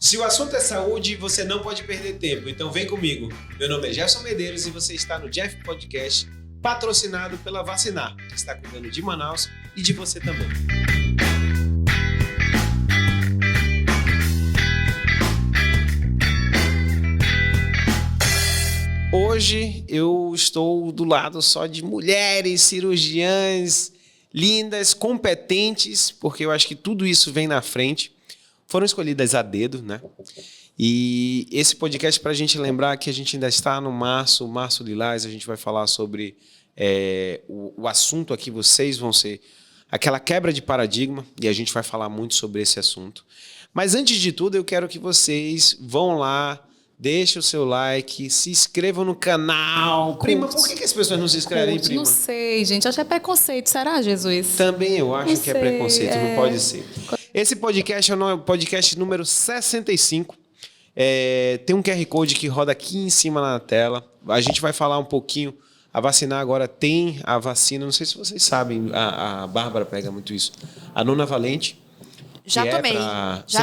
Se o assunto é saúde, você não pode perder tempo, então vem comigo. Meu nome é Jefferson Medeiros e você está no Jeff Podcast, patrocinado pela Vacinar, que está cuidando de Manaus e de você também. Hoje eu estou do lado só de mulheres, cirurgiãs, lindas, competentes, porque eu acho que tudo isso vem na frente. Foram escolhidas a dedo, né? E esse podcast para a gente lembrar que a gente ainda está no Março Lilás, a gente vai falar sobre o assunto aqui, vocês vão ser aquela quebra de paradigma, e a gente vai falar muito sobre esse assunto. Mas antes de tudo, eu quero que vocês vão lá, deixem o seu like, se inscrevam no canal. Prima, por que as pessoas não se inscrevem, prima? Não sei, gente. Acho que é preconceito. Será, Jesus? Também eu acho que é preconceito, não pode ser. Esse podcast é o podcast número 65. Tem um QR Code que roda aqui em cima na tela. A gente vai falar um pouquinho. A Vacinar agora tem a vacina. Não sei se vocês sabem, a Bárbara pega muito isso. A Nona Valente. Já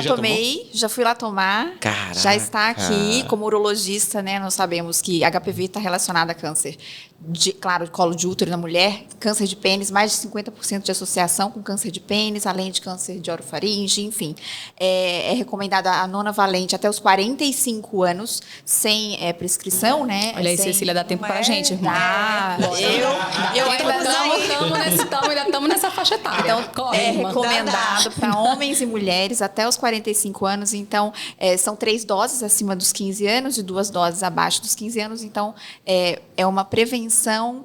tomei, já fui lá tomar. Caraca. Já está aqui. Como urologista, né? Nós sabemos que HPV está relacionado a câncer, de colo de útero na mulher, câncer de pênis, mais de 50% de associação com câncer de pênis, além de câncer de orofaringe, enfim. É recomendada a Nona Valente até os 45 anos, sem prescrição, né? Olha aí, Cecília, dá tempo para a gente, irmã. Eu ainda estamos nessa faixa etária. Então, recomendado para homens e mulheres até os 45 anos. Então, são 3 doses acima dos 15 anos e 2 doses abaixo dos 15 anos. Então, é uma prevenção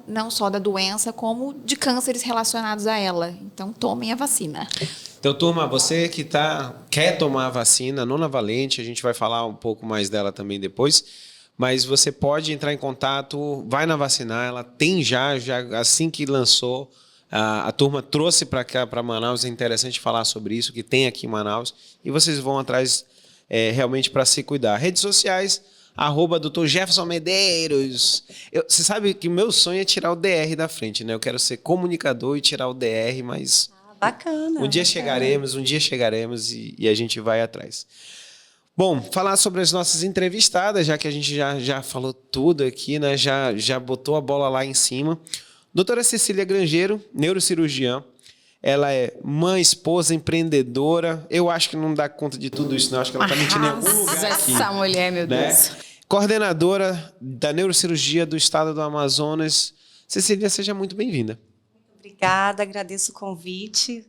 não só da doença, como de cânceres relacionados a ela. Então, tomem a vacina. Então, turma, você que quer tomar a vacina, Nona Valente, a gente vai falar um pouco mais dela também depois, mas você pode entrar em contato, vai na Vacinar, ela tem já assim que lançou, a turma trouxe para cá, para Manaus, é interessante falar sobre isso, que tem aqui em Manaus, e vocês vão atrás realmente para se cuidar. Redes sociais, @Dr. Jefferson Medeiros. Você sabe que o meu sonho é tirar o DR da frente, né? Eu quero ser comunicador e tirar o DR, mas bacana. Um dia chegaremos e a gente vai atrás. Bom, falar sobre as nossas entrevistadas, já que a gente já falou tudo aqui, né? Já botou a bola lá em cima. Doutora Cecília Grangeiro, neurocirurgiã. Ela é mãe, esposa, empreendedora. Eu acho que não dá conta de tudo isso, não. Acho que ela está mentindo em algum lugar aqui. Essa mulher, meu Deus. Né? Coordenadora da neurocirurgia do estado do Amazonas. Cecília, seja muito bem-vinda. Obrigada, agradeço o convite.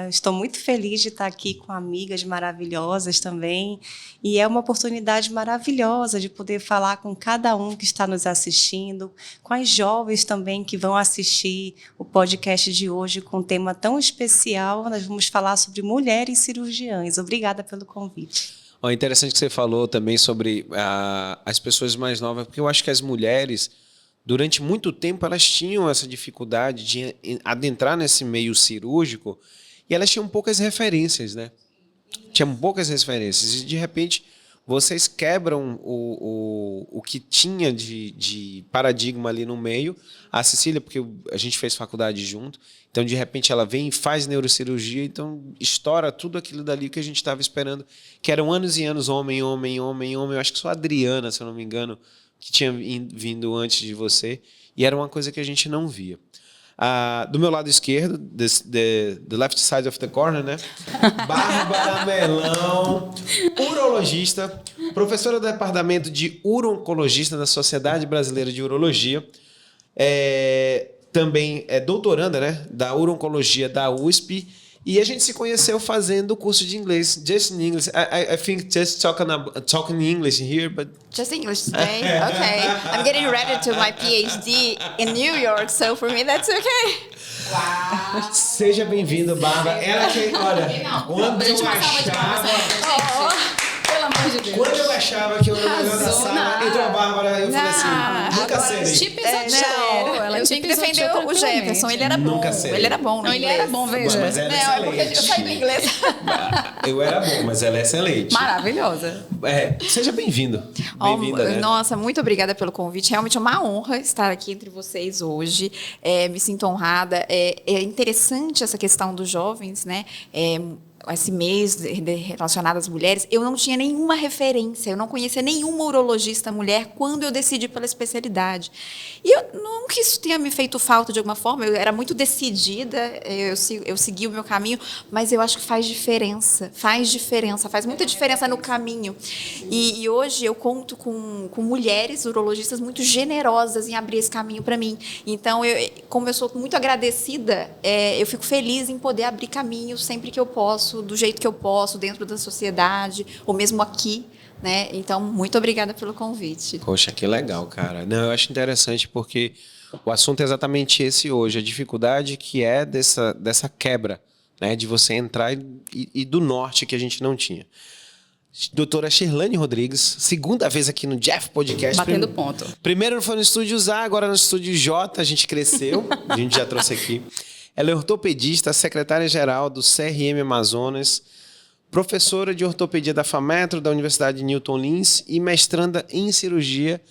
Estou muito feliz de estar aqui com amigas maravilhosas também. E é uma oportunidade maravilhosa de poder falar com cada um que está nos assistindo, com as jovens também que vão assistir o podcast de hoje com um tema tão especial. Nós vamos falar sobre mulheres cirurgiãs. Obrigada pelo convite. É interessante que você falou também sobre as pessoas mais novas, porque eu acho que as mulheres, durante muito tempo, elas tinham essa dificuldade de adentrar nesse meio cirúrgico. E elas tinham poucas referências, né? Tinham poucas referências. E, de repente, vocês quebram o que tinha de paradigma ali no meio. A Cecília, porque a gente fez faculdade junto. Então, de repente, ela vem e faz neurocirurgia. Então, estoura tudo aquilo dali que a gente estava esperando. Que eram anos e anos, homem. Eu acho que só a Adriana, se eu não me engano, que tinha vindo antes de você. E era uma coisa que a gente não via. Do meu lado esquerdo, the left side of the corner, né? Bárbara Melão, urologista, professora do departamento de urologista da Sociedade Brasileira de Urologia, também é doutoranda, né, da urologia da USP, e a gente se conheceu fazendo o curso de inglês, just in English. I think just talking English here, but just English today. Okay, I'm getting ready to my PhD in New York, so for me that's okay. Uau. Seja bem-vindo, Bárbara. Ela que, olha, quando eu achava, pelo amor de Deus. Quando eu achava que eu era o melhor da sala, entrou a Bárbara, eu falei assim, nunca serei. Te pisoteou. Eu tinha que defender o Jefferson, ele era bom. Ele era bom, não, ele era bom, veja. Mas ela é excelente. Eu saí do inglês. Eu era bom, mas ela é excelente. Maravilhosa. Seja bem-vindo. Bem-vinda, né? Nossa, muito obrigada pelo convite. Realmente é uma honra estar aqui entre vocês hoje. Me sinto honrada. É interessante essa questão dos jovens, né? esse mês relacionado às mulheres, eu não tinha nenhuma referência, eu não conhecia nenhuma urologista mulher quando eu decidi pela especialidade. E eu não que isso tenha me feito falta de alguma forma, eu era muito decidida, eu segui o meu caminho, mas eu acho que faz muita diferença no caminho. E hoje eu conto com mulheres urologistas muito generosas em abrir esse caminho para mim. Então, como eu sou muito agradecida, eu fico feliz em poder abrir caminho sempre que eu posso, do jeito que eu posso, dentro da sociedade, ou mesmo aqui, né? Então, muito obrigada pelo convite. Poxa, que legal, cara. Não, eu acho interessante porque o assunto é exatamente esse hoje, a dificuldade que é dessa quebra, né? De você entrar e do norte que a gente não tinha. Doutora Shirlane Rodrigues, segunda vez aqui no Jeff Podcast. Batendo ponto. Primeiro foi no Estúdio A, agora no Estúdio J, a gente cresceu, a gente já trouxe aqui. Ela é ortopedista, secretária-geral do CRM Amazonas, professora de ortopedia da FAMetro, da Universidade de Newton Lins e mestranda em cirurgia.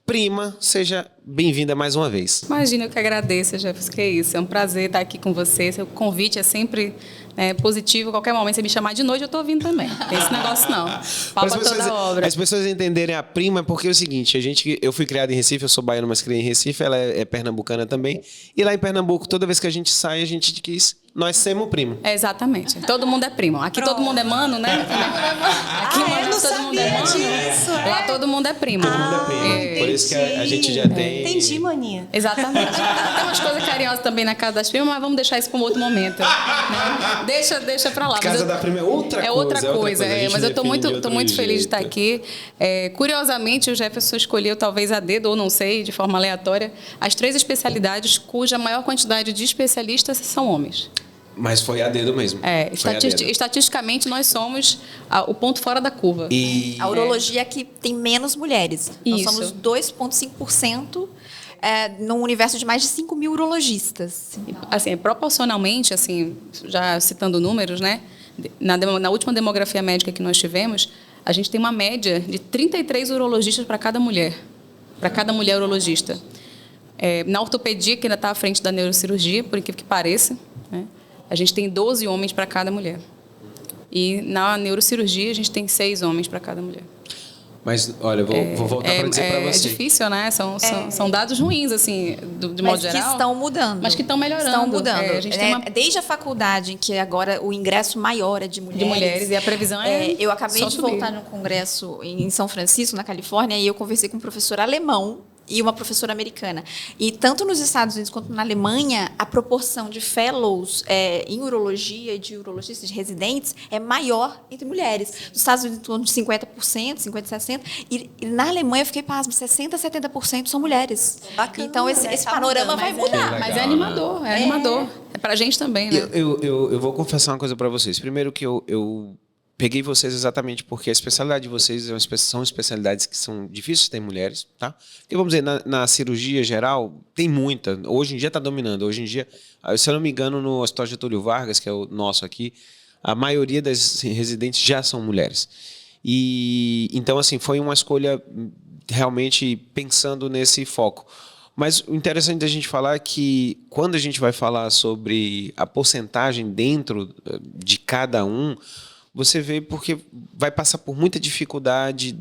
Prima, seja bem-vinda mais uma vez. Imagina, eu que agradeço, Jefferson, que é isso. É um prazer estar aqui com você. Seu convite é sempre positivo. Qualquer momento você me chamar de noite, eu estou vindo também. Não tem esse negócio, não. Palma toda a obra. As pessoas entenderem a prima, porque é o seguinte, eu fui criado em Recife, eu sou baiano, mas criei em Recife, ela é pernambucana também. E lá em Pernambuco, toda vez que a gente sai, a gente diz, nós somos primo. Exatamente. Todo mundo é primo. Aqui todo mundo é mano, né? Aqui todo mundo é mano. Disso, Lá todo mundo é primo. Todo mundo é primo. Por isso que a gente já tem... Entendi, maninha. Exatamente. Tem umas coisas carinhosas também na casa das primas, mas vamos deixar isso para um outro momento. Né? Deixa para lá. Casa da prima é outra coisa. É outra coisa. Mas eu estou muito feliz de estar aqui. Curiosamente, o Jefferson escolheu, talvez a dedo, ou não sei, de forma aleatória, as 3 especialidades cuja maior quantidade de especialistas são homens. Mas foi a dedo mesmo. Estatisticamente, nós somos o ponto fora da curva. E... A urologia que tem menos mulheres. Nós somos 2,5% num universo de mais de 5 mil urologistas. Assim, proporcionalmente, assim, já citando números, né? Na última demografia médica que nós tivemos, a gente tem uma média de 33 urologistas para cada mulher urologista. Na ortopedia, que ainda está à frente da neurocirurgia, por incrível que pareça, né? A gente tem 12 homens para cada mulher. E na neurocirurgia, a gente tem 6 homens para cada mulher. Mas, olha, eu vou voltar para dizer para você. É difícil, né? São dados ruins, assim, de modo geral. Mas que estão mudando. Mas que estão melhorando. Estão mudando. A gente tem Desde a faculdade, em que agora o ingresso maior é de mulheres. De mulheres, e a previsão eu acabei de voltar num congresso em São Francisco, na Califórnia, e eu conversei com um professor alemão e uma professora americana. E tanto nos Estados Unidos quanto na Alemanha, a proporção de fellows em urologia e de urologistas, de residentes, é maior entre mulheres. Nos Estados Unidos, em torno de 50%, 50%, 60%. E na Alemanha, eu fiquei pasmo, 60%, 70% são mulheres. Bacana, então, esse panorama vai mudar. Mas é animador, animador. É pra gente também, né? Eu vou confessar uma coisa para vocês. Primeiro que eu peguei vocês exatamente porque a especialidade de vocês são especialidades que são difíceis de ter mulheres, tá? Porque, vamos dizer, na cirurgia geral, tem muita. Hoje em dia está dominando. Hoje em dia, se eu não me engano, no Hospital Getúlio Vargas, que é o nosso aqui, a maioria das residentes já são mulheres. E então, assim, foi uma escolha realmente pensando nesse foco. Mas o interessante da gente falar é que quando a gente vai falar sobre a porcentagem dentro de cada um, você vê porque vai passar por muita dificuldade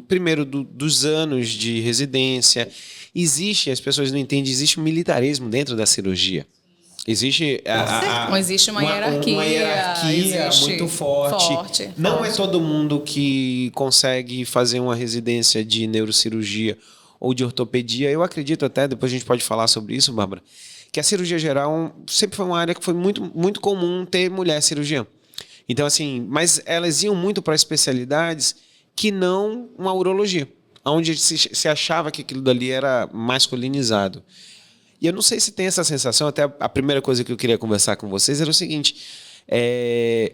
primeiro dos anos de residência. As pessoas não entendem, existe um militarismo dentro da cirurgia. Existe existe uma hierarquia. Uma hierarquia muito forte. Não é todo mundo que consegue fazer uma residência de neurocirurgia ou de ortopedia. Eu acredito até, depois a gente pode falar sobre isso, Bárbara, que a cirurgia geral sempre foi uma área que foi muito, muito comum ter mulher cirurgiã. Então, assim, mas elas iam muito para especialidades que não uma urologia, onde se achava que aquilo dali era masculinizado. E eu não sei se tem essa sensação, até a primeira coisa que eu queria conversar com vocês era o seguinte,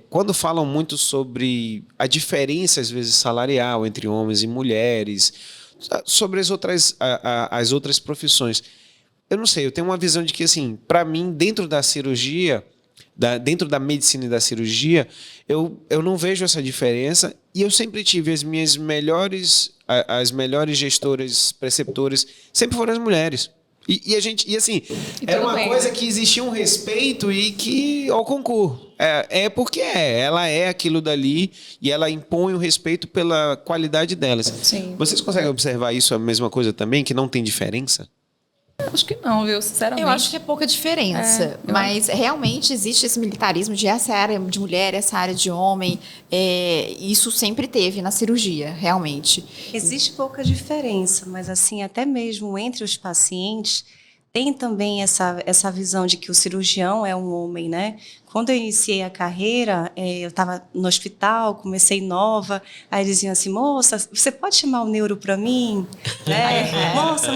quando falam muito sobre a diferença, às vezes, salarial entre homens e mulheres, sobre as outras profissões, eu não sei, eu tenho uma visão de que, assim, para mim, dentro da cirurgia, dentro da medicina e da cirurgia, eu não vejo essa diferença e eu sempre tive as melhores gestoras, preceptoras, sempre foram as mulheres. E assim, era uma coisa que existia um respeito e que ao concurso. Porque ela é aquilo dali e ela impõe o respeito pela qualidade delas. Sim. Vocês conseguem observar isso, a mesma coisa também, que não tem diferença? Acho que não, viu? Sinceramente. Eu acho que é pouca diferença, mas realmente existe esse militarismo de essa área de mulher, essa área de homem. Isso sempre teve na cirurgia, realmente. Existe pouca diferença, mas assim, até mesmo entre os pacientes, tem também essa visão de que o cirurgião é um homem, né? Quando eu iniciei a carreira, eu estava no hospital, comecei nova, aí diziam assim, moça, você pode chamar o neuro para mim? Moça.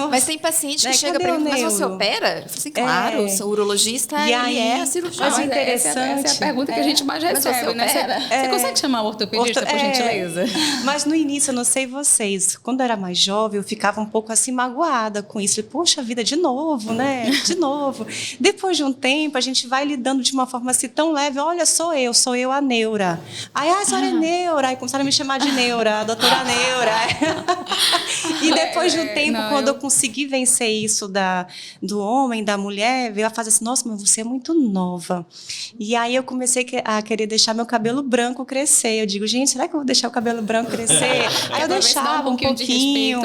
Mas tem paciente que chega Cadê para o mim, mas neuro? você opera? Eu falo assim, claro, o urologista E aí, é a cirurgiã. mas o interessante... Essa é a pergunta que a gente mais Mas recebe, você né? opera? Você consegue chamar o ortopedista, por gentileza? Mas no início, eu não sei vocês, quando eu era mais jovem, eu ficava um pouco assim magoada com isso. Poxa vida, de novo, né? De novo. Depois de um tempo, a gente vai lidando de uma forma assim tão leve. Olha, sou eu a neura. Aí, a senhora é neura. Aí começaram a me chamar de neura, a doutora neura. E depois de um tempo, quando eu consegui vencer isso do homem, da mulher, veio a fazer assim, nossa, mas você é muito nova. E aí eu comecei a querer deixar meu cabelo branco crescer. Eu digo, gente, será que eu vou deixar o cabelo branco crescer? Aí eu deixava um pouquinho.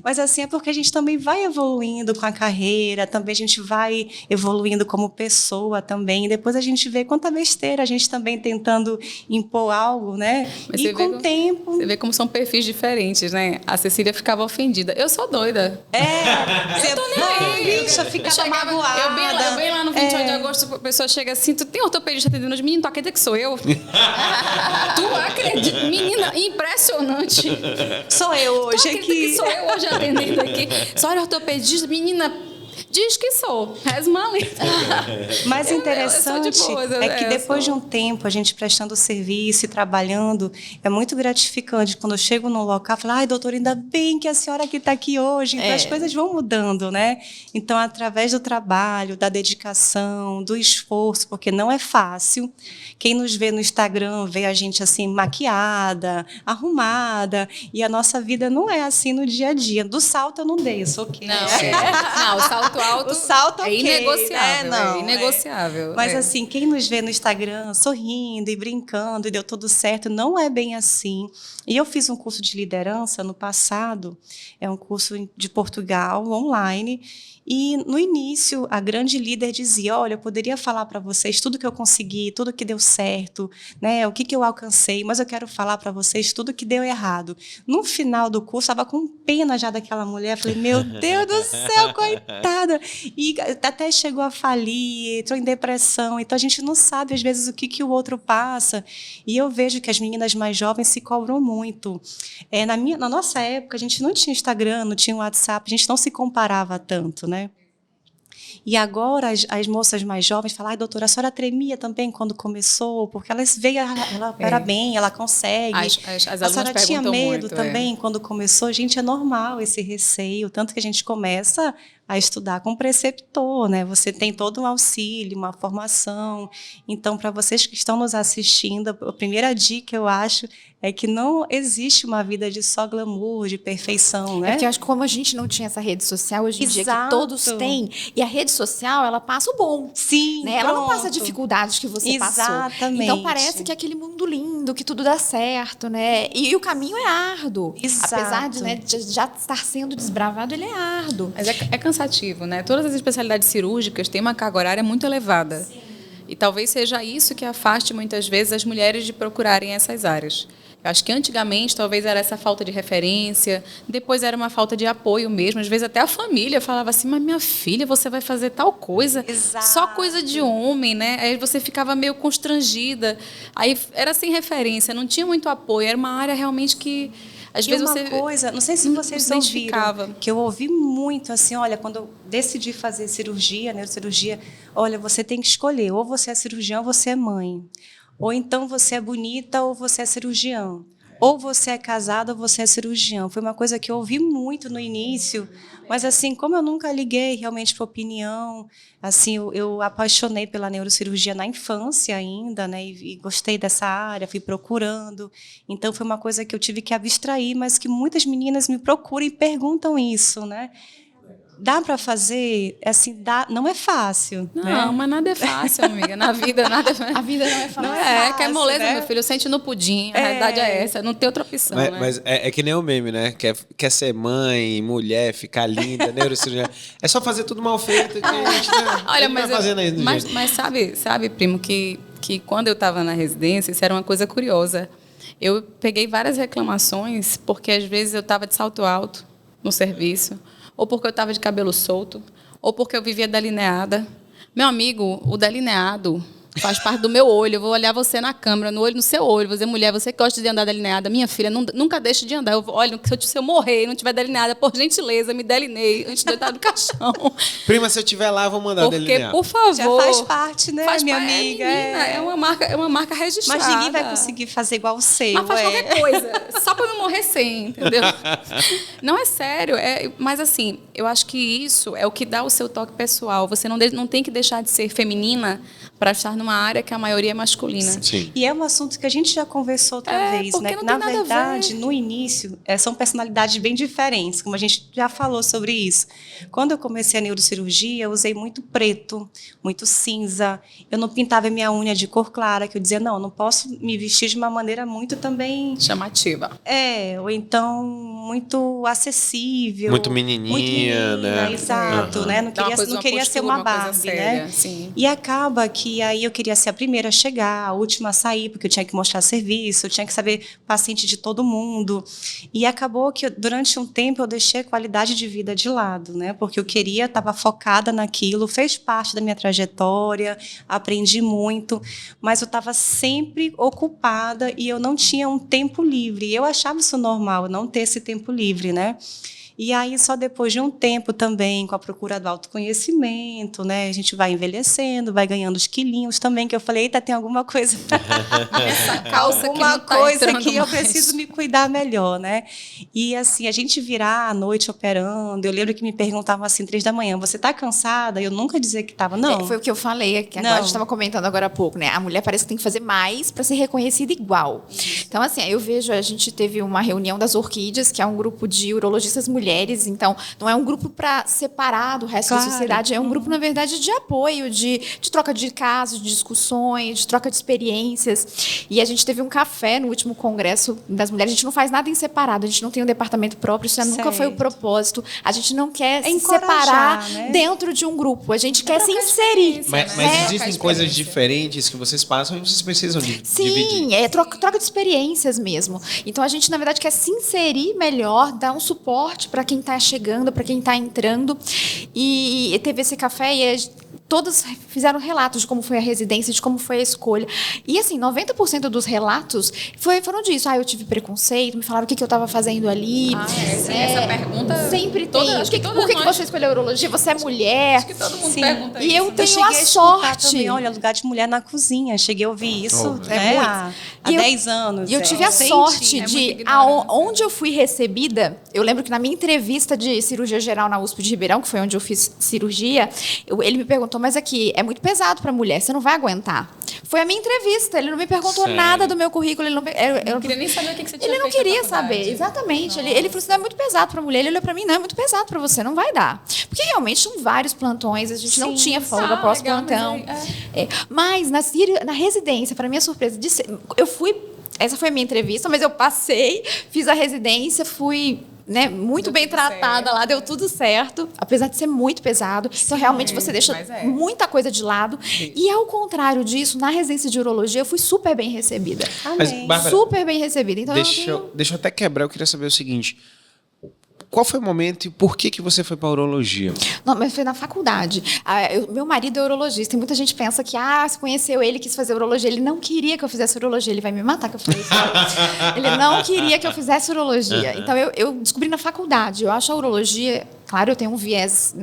Mas assim, é porque a gente também vai evoluindo com a carreira, também a gente vai evoluindo como pessoa também. E depois a gente vê quanta besteira a gente também tentando impor algo, né? Mas e com o tempo... Você vê como são perfis diferentes, né? A Cecília ficava ofendida. Eu sou doida. Você tô nem aí. Bicha, ficava magoada. Eu bem lá no 28 de agosto, a pessoa chega assim, tu tem ortopedista atendendo os meninos, tu acredita que sou eu? Tu acredita? Menina, impressionante. Sou eu hoje tu acredita aqui. Que sou eu hoje atendendo aqui? Só era ortopedista, menina... Diz que sou, reza uma lenta. Mas interessante é que depois de um tempo, a gente prestando serviço e trabalhando, é muito gratificante. Quando eu chego num local, eu falo, ai, doutora, ainda bem que a senhora aqui está aqui hoje. Então, as coisas vão mudando, né? Então, através do trabalho, da dedicação, do esforço, porque não é fácil. Quem nos vê no Instagram, vê a gente assim, maquiada, arrumada, e a nossa vida não é assim no dia a dia. Do salto eu não dei, eu sou ok. Não, o salto alto o salto é inegociável. Né? Não, é inegociável. Mas assim, quem nos vê no Instagram sorrindo e brincando e deu tudo certo, não é bem assim. E eu fiz um curso de liderança no passado, é um curso de Portugal, online, e no início a grande líder dizia, olha, eu poderia falar para vocês tudo que eu consegui, tudo que deu certo, né, o que eu alcancei, mas eu quero falar para vocês tudo que deu errado. No final do curso, eu estava com pena já daquela mulher, falei, meu Deus do céu, coitada. E até chegou a falir, entrou em depressão, então a gente não sabe às vezes o que o outro passa. E eu vejo que as meninas mais jovens se cobram muito. Na nossa época, a gente não tinha Instagram, não tinha WhatsApp, a gente não se comparava tanto, né? E agora as moças mais jovens falam, ai, doutora, a senhora tremia também quando começou, porque elas veem, ela era bem, ela consegue. As a senhora tinha medo muito, também quando começou? Gente, é normal esse receio, tanto que a gente começa a estudar com preceptor, né? Você tem todo um auxílio, uma formação. Então, para vocês que estão nos assistindo, a primeira dica, eu acho, é que não existe uma vida de só glamour, de perfeição, né? É porque eu acho que como a gente não tinha essa rede social, hoje em dia que todos têm, e a rede social, ela passa o bom. Sim, né? Ela não passa dificuldades que você passou. Exatamente. Então, parece que é aquele mundo lindo, que tudo dá certo, né? E o caminho é árduo. Exato. Apesar de já estar sendo desbravado, ele é árduo. Mas é cansativo, né? Todas as especialidades cirúrgicas têm uma carga horária muito elevada. Sim. E talvez seja isso que afaste muitas vezes as mulheres de procurarem essas áreas. Eu acho que antigamente talvez era essa falta de referência, depois era uma falta de apoio mesmo. Às vezes até a família falava assim, mas minha filha, você vai fazer tal coisa, Exato. Só coisa de homem, né? Aí você ficava meio constrangida. Aí era sem referência, não tinha muito apoio, era uma área realmente que... Às vezes uma você coisa, não sei se vocês ouviram, que eu ouvi muito assim, olha, quando eu decidi fazer cirurgia, neurocirurgia, olha, você tem que escolher, ou você é cirurgião ou você é mãe. Ou então você é bonita ou você é cirurgião. Ou você é casada ou você é cirurgião. Foi uma coisa que eu ouvi muito no início, mas assim, como eu nunca liguei realmente para opinião, assim, eu apaixonei pela neurocirurgia na infância ainda, né? E gostei dessa área, fui procurando. Então foi uma coisa que eu tive que abstrair, mas que muitas meninas me procuram e perguntam isso, né? dá para fazer, assim, não é fácil. Não, né? mas nada é fácil, amiga. Na vida, nada é fácil. A vida não é fácil. Não é, quer moleza, né? meu filho. Sente no pudim. A realidade é essa. Não tem outra opção, né? Mas é que nem o meme, né? Quer ser mãe, mulher, ficar linda, neurocirurgiã. É só fazer tudo mal feito que a gente Olha, não mas, vai fazendo aí do jeito. mas sabe, primo, que quando eu estava na residência, isso era uma coisa curiosa. Eu peguei várias reclamações porque, às vezes, eu estava de salto alto no serviço, ou porque eu estava de cabelo solto, ou porque eu vivia delineada. Meu amigo, o delineado faz parte do meu olho. Eu vou olhar você na câmera, no seu olho. Vou dizer, mulher, você que gosta de andar delineada, minha filha, nunca deixe de andar. Olha, se eu morrer e não tiver delineada, por gentileza, me delinei antes de eu estar no caixão. Prima, se eu estiver lá, eu vou mandar delinear. Por favor. Já faz parte, né, faz minha parte, amiga? menina, é uma marca registrada. Mas ninguém vai conseguir fazer igual o seu. Mas faz qualquer coisa, só para não morrer sem, entendeu? Não, é sério. Mas, assim, eu acho que isso é o que dá o seu toque pessoal. Você não tem que deixar de ser feminina para estar numa área que a maioria é masculina. Sim. E é um assunto que a gente já conversou outra vez, porque né? não Na tem nada a verdade, ver. no início, são personalidades bem diferentes, como a gente já falou sobre isso. Quando eu comecei a neurocirurgia, eu usei muito preto, muito cinza. Eu não pintava minha unha de cor clara, que eu dizia, não posso me vestir de uma maneira muito também... Chamativa. ou então muito acessível. Muito menininha, né? Exato, Uhum. né? Não queria ser uma Barbie, séria, né? Sim. E acaba que aí eu queria ser a primeira a chegar, a última a sair, porque eu tinha que mostrar serviço, eu tinha que saber paciente de todo mundo. E acabou que durante um tempo eu deixei a qualidade de vida de lado, né? Porque eu estava focada naquilo, fez parte da minha trajetória, aprendi muito, mas eu estava sempre ocupada e eu não tinha um tempo livre. E eu achava isso normal, não ter esse tempo livre, né? E aí, só depois de um tempo também, com a procura do autoconhecimento, né? A gente vai envelhecendo, vai ganhando os quilinhos também, que eu falei, eita, tem alguma coisa... Essa calça alguma que não tá coisa entrando que eu mais. preciso me cuidar melhor, né? E, assim, a gente virar à noite operando, eu lembro que me perguntavam assim, 3 da manhã, você está cansada? Eu nunca dizia que estava, não. Foi o que eu falei, que agora Não. a gente estava comentando agora há pouco, né? A mulher parece que tem que fazer mais para ser reconhecida igual. Então, assim, eu vejo, a gente teve uma reunião das Orquídeas, que é um grupo de urologistas mulheres, então não é um grupo para separar do resto da sociedade, é um grupo, na verdade, de apoio, de troca de casos, de discussões, de troca de experiências. E a gente teve um café no último congresso das mulheres, a gente não faz nada em separado, a gente não tem um departamento próprio, isso nunca foi o propósito, a gente não quer se separar, né, dentro de um grupo, a gente quer se inserir. Mas existem coisas diferentes que vocês passam e vocês precisam dividir. Sim, é troca de experiências mesmo. Então, a gente, na verdade, quer se inserir melhor, dar um suporte para quem está chegando, para quem está entrando. E teve esse café e todos fizeram relatos de como foi a residência, de como foi a escolha. E, assim, 90% dos relatos foram disso. Eu tive preconceito, me falaram o que eu estava fazendo ali. Essa pergunta... Sempre tem. Por que você escolheu a urologia? Você é mulher? Acho que todo mundo pergunta isso. E eu né? tenho a sorte... Também, olha, lugar de mulher na cozinha. Cheguei a ouvir isso há E 10 anos. E eu tive a sorte É de, muito ignorante. onde eu fui recebida, eu lembro que na minha entrevista de cirurgia geral na USP de Ribeirão, que foi onde eu fiz cirurgia, ele me perguntou, mas aqui, é muito pesado para mulher, você não vai aguentar. Foi a minha entrevista, ele não me perguntou nada do meu currículo, ele Eu não queria nem saber o que você tinha ele não feito na queria faculdade. saber, exatamente. Ele falou assim, não, é muito pesado para mulher. Ele olhou para mim, não, é muito pesado para você, não vai dar. Porque realmente são vários plantões, a gente não tinha folga pós-plantão. Mas na residência, para minha surpresa, eu fui, essa foi a minha entrevista, mas eu passei, fiz a residência, fui... muito bem tratada lá, deu tudo certo, apesar de ser muito pesado. Então, realmente, você deixa muita coisa de lado. E, ao contrário disso, na residência de urologia, eu fui super bem recebida. Mas, Bárbara, Super bem recebida. Então, deixa eu até quebrar, eu queria saber o seguinte... Qual foi o momento e por que você foi para a urologia? Não, mas foi na faculdade. Meu marido é urologista e muita gente pensa que, se conheceu ele, quis fazer urologia. Ele não queria que eu fizesse urologia. Ele vai me matar que eu falei isso. Ele não queria que eu fizesse urologia. Então, eu descobri na faculdade. Eu acho a urologia... Claro, eu tenho um viés,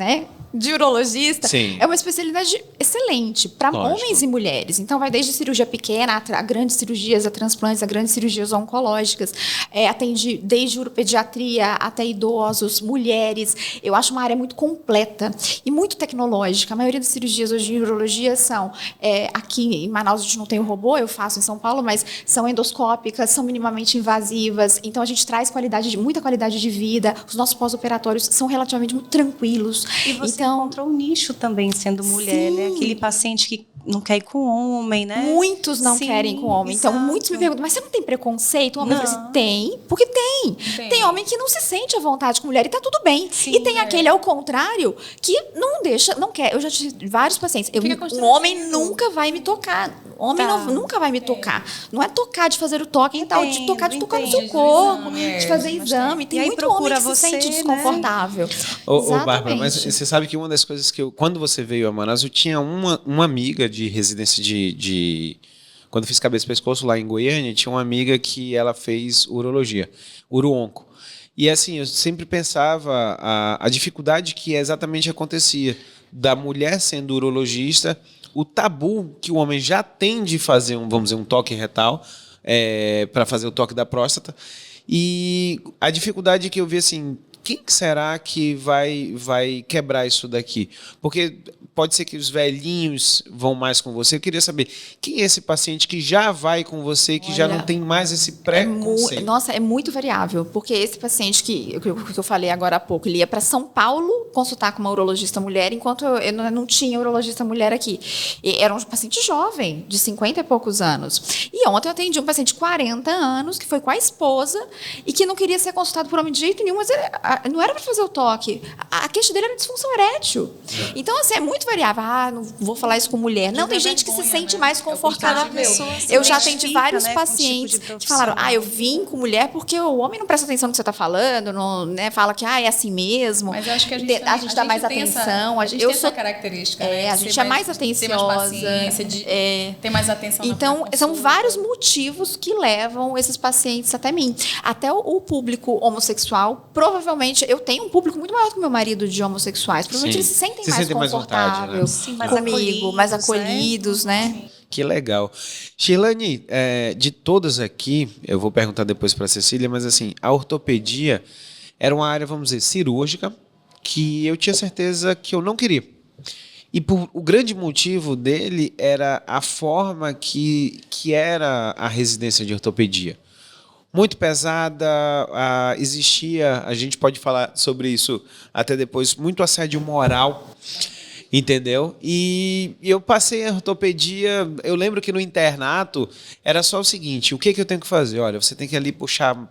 de urologista, Sim. é uma especialidade excelente para Lógico. homens e mulheres. Então, vai desde cirurgia pequena a grandes cirurgias, a transplantes, a grandes cirurgias oncológicas. Atende desde uropediatria até idosos, mulheres. Eu acho uma área muito completa e muito tecnológica. A maioria das cirurgias hoje em urologia são, aqui em Manaus a gente não tem o robô, eu faço em São Paulo, mas são endoscópicas, são minimamente invasivas. Então, a gente traz muita qualidade de vida. Os nossos pós-operatórios são relativamente muito tranquilos. E você então, encontrou um nicho também sendo mulher, né? Aquele paciente que não quer ir com homem, né? muitos não Sim, querem com homem. Então, exato. muitos me perguntam, mas você não tem preconceito? O homem Não. fala assim, tem, porque tem. Tem homem que não se sente à vontade com mulher e tá tudo bem. Sim, e tem aquele, ao contrário, que não deixa, não quer. Eu já tive vários pacientes. Fica Um constrangido. homem nunca vai me tocar. Homem Tá. nunca vai me tocar. Não é tocar de fazer o toque e tal, de Entendo, tocar no seu entendo. corpo, Exame, de fazer bastante. exame. Tem E aí muito homem procura que se você, sente né? desconfortável. Ô, Bárbara, mas Exatamente. você sabe que uma das coisas que quando você veio a Manaus, eu tinha uma amiga de residência quando eu fiz cabeça e pescoço lá em Goiânia, tinha uma amiga que ela fez urologia, uro-onco. E assim, eu sempre pensava a dificuldade que exatamente acontecia da mulher sendo urologista, o tabu que o homem já tem de fazer vamos dizer, um toque retal, para fazer o toque da próstata. E a dificuldade que eu vi assim, quem que será que vai quebrar isso daqui? Porque pode ser que os velhinhos vão mais com você. Eu queria saber, quem é esse paciente que já vai com você, que já Olha, não tem mais esse preconceito? Nossa, é muito variável, porque esse paciente que eu falei agora há pouco, ele ia para São Paulo consultar com uma urologista mulher, enquanto eu não tinha urologista mulher aqui. E era um paciente jovem, de 50 e poucos anos. E ontem eu atendi um paciente de 40 anos, que foi com a esposa, e que não queria ser consultado por homem de jeito nenhum, mas não era para fazer o toque. A queixa dele era disfunção erétil. Então, assim, é muito variável. Não vou falar isso com mulher. Não, tem gente que se sente mais confortável. Eu já atendi identifica, vários né, com o tipo pacientes de que falaram, profissional. eu vim com mulher porque o homem não presta atenção no que você está falando, não, né, fala que é assim mesmo. Mas eu acho que a gente, dá mais tem atenção. a gente eu tem sou essa característica, né? a de gente ser é mais atenciosa. Ter mais paciência, ter mais atenção na Então, são consulta. vários motivos que levam esses pacientes até mim. Até o público homossexual, provavelmente, eu tenho um público muito maior que o meu marido de homossexuais. Provavelmente Sim. eles se sentem Se mais sentem mais vontade, né? confortáveis Sim, mais comigo, mais acolhidos, acolhidos, né? Que legal. Sheilane, de todas aqui, eu vou perguntar depois para a Cecília, mas assim, a ortopedia era uma área, vamos dizer, cirúrgica, que eu tinha certeza que eu não queria. E o grande motivo dele era a forma que era a residência de ortopedia. Muito pesada, existia, a gente pode falar sobre isso até depois, muito assédio moral, entendeu? E eu passei a ortopedia, eu lembro que no internato era só o seguinte, o que eu tenho que fazer? Olha, você tem que ali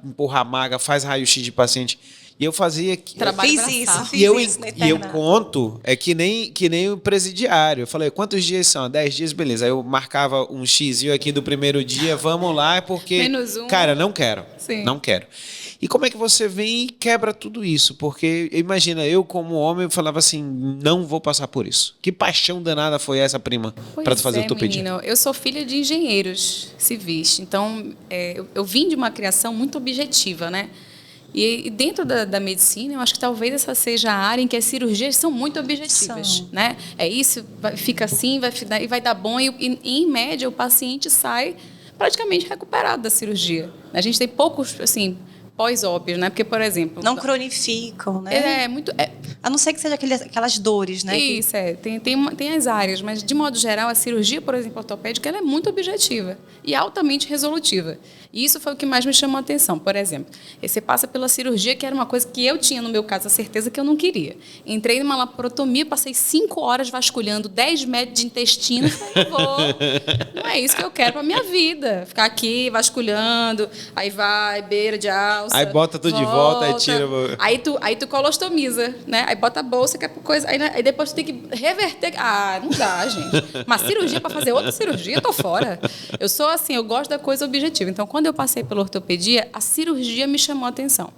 empurrar a maga, faz raio-x de paciente. E eu fazia... Trabalho Fiz braçal. isso, E eu, fiz isso no e eu internato. conto, que nem o presidiário. Eu falei, quantos dias são? 10 dias, beleza. Aí eu marcava um xizinho aqui do primeiro dia, vamos lá, porque... Menos um. Cara, não quero. Sim. Não quero. E como é que você vem e quebra tudo isso? Porque, imagina, eu como homem, eu falava assim, não vou passar por isso. Que paixão danada foi essa, prima, para tu fazer ortopedia? Menino, eu sou filha de engenheiros civis, então eu vim de uma criação muito objetiva, né? E dentro da medicina, eu acho que talvez essa seja a área em que as cirurgias são muito objetivas, São. né? É isso, fica assim, vai dar bom, e em média o paciente sai praticamente recuperado da cirurgia. A gente tem poucos, assim, pós-óbios, né? Porque, por exemplo... Não cronificam, né? muito... A não ser que seja aquelas dores, né? Isso, tem as áreas, mas de modo geral a cirurgia, por exemplo, ortopédica, ela é muito objetiva e altamente resolutiva. E isso foi o que mais me chamou a atenção. Por exemplo, você passa pela cirurgia, que era uma coisa que eu tinha, no meu caso, a certeza que eu não queria. Entrei numa laparotomia, passei 5 horas vasculhando 10 metros de intestino e falei, não é isso que eu quero para minha vida. Ficar aqui vasculhando, aí vai, beira de alça. Aí bota tudo de volta, aí tira... Aí tu colostomiza, né? Aí bota a bolsa, que é coisa. Aí depois tu tem que reverter. Não dá, gente. Uma cirurgia para fazer outra cirurgia, eu tô fora. Eu sou assim, eu gosto da coisa objetiva. Então, quando eu passei pela ortopedia, a cirurgia me chamou a atenção.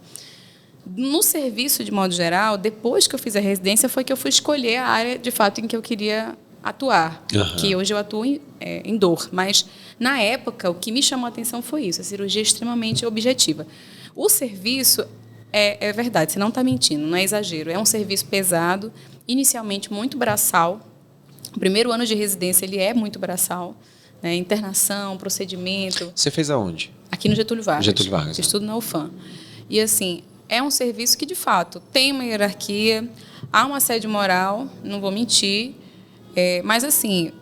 No serviço, de modo geral, depois que eu fiz a residência, foi que eu fui escolher a área, de fato, em que eu queria atuar. Que hoje eu atuo em dor. Mas, na época, o que me chamou a atenção foi isso. A cirurgia é extremamente objetiva. O serviço... É verdade, você não está mentindo, não é exagero. É um serviço pesado inicialmente muito braçal. O primeiro ano de residência ele é muito braçal, né? Internação, procedimento. Você fez aonde? Aqui no Getúlio Vargas. Getúlio Vargas. Eu estudo na UFAM. E, assim, é um serviço que, de fato, tem uma hierarquia, há um assédio moral, não vou mentir, mas, assim,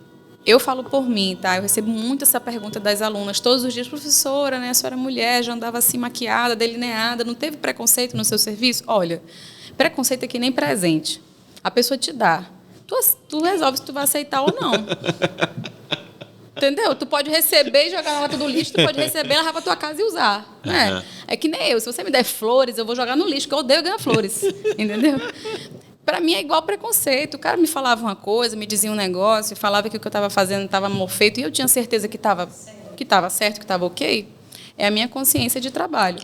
eu falo por mim, tá? Eu recebo muito essa pergunta das alunas todos os dias: professora, né? A senhora é mulher, já andava assim maquiada, delineada, não teve preconceito no seu serviço? Olha, preconceito é que nem presente. A pessoa te dá. Tu resolve se tu vai aceitar ou não. Entendeu? Tu pode receber e jogar na lata do lixo, tu pode receber, levar para tua casa e usar. Né? É que nem eu. Se você me der flores, eu vou jogar no lixo, porque eu odeio ganhar flores. Entendeu? Para mim é igual preconceito. O cara me falava uma coisa, me dizia um negócio, falava que o que eu estava fazendo estava mal feito, e eu tinha certeza que estava certo, que estava ok. É a minha consciência de trabalho.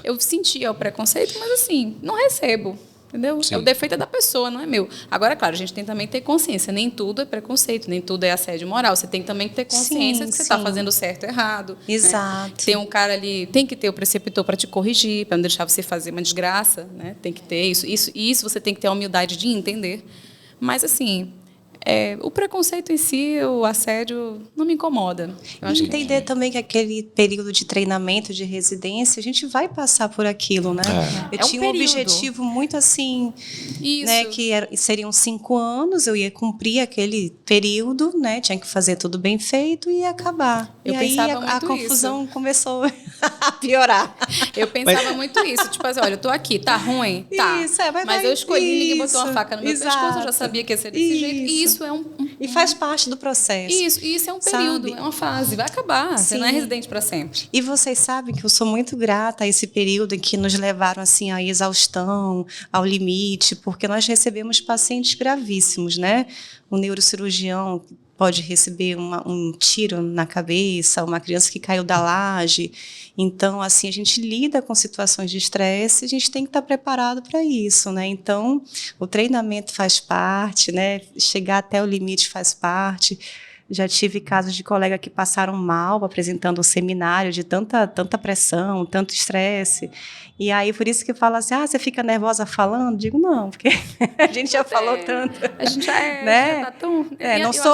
Eu sentia o preconceito, mas, assim, não recebo. Entendeu? Sim. O defeito é da pessoa, não é meu. Agora, claro, a gente tem também que ter consciência. Nem tudo é preconceito, nem tudo é assédio moral. Você tem também que ter consciência de que você está fazendo certo ou errado. Exato. Né? Tem um cara ali, tem que ter o preceptor para te corrigir, para não deixar você fazer uma desgraça. Né? Tem que ter isso. Isso você tem que ter a humildade de entender. Mas, assim, o preconceito em si, o assédio, não me incomoda. Eu acho entender também que aquele período de treinamento, de residência, a gente vai passar por aquilo, né? Eu tinha um objetivo muito assim, né, que seriam 5 anos, eu ia cumprir aquele período, né? Tinha que fazer tudo bem feito e ia acabar. Eu e aí pensava a muito confusão começou a piorar. Eu pensava muito isso, tipo assim, olha, eu tô aqui, tá ruim? Tá. Isso, mas eu escolhi, ninguém botou uma faca no meu pescoço, eu já sabia que ia ser desse jeito. E isso é e faz parte do processo. Isso é um período, sabe? É uma fase, vai acabar. Sim. Você não é residente para sempre. E vocês sabem que eu sou muito grata a esse período em que nos levaram assim à exaustão, ao limite, porque nós recebemos pacientes gravíssimos, né? O neurocirurgião pode receber um tiro na cabeça, uma criança que caiu da laje. Então, assim, a gente lida com situações de estresse, a gente tem que estar preparado para isso, né? Então, o treinamento faz parte, né? Chegar até o limite faz parte. Já tive casos de colegas que passaram mal apresentando um seminário de tanta pressão, tanto estresse. E aí, por isso que fala assim, você fica nervosa falando? Digo, não, porque a gente já falou tanto. A gente já né? já tá tão...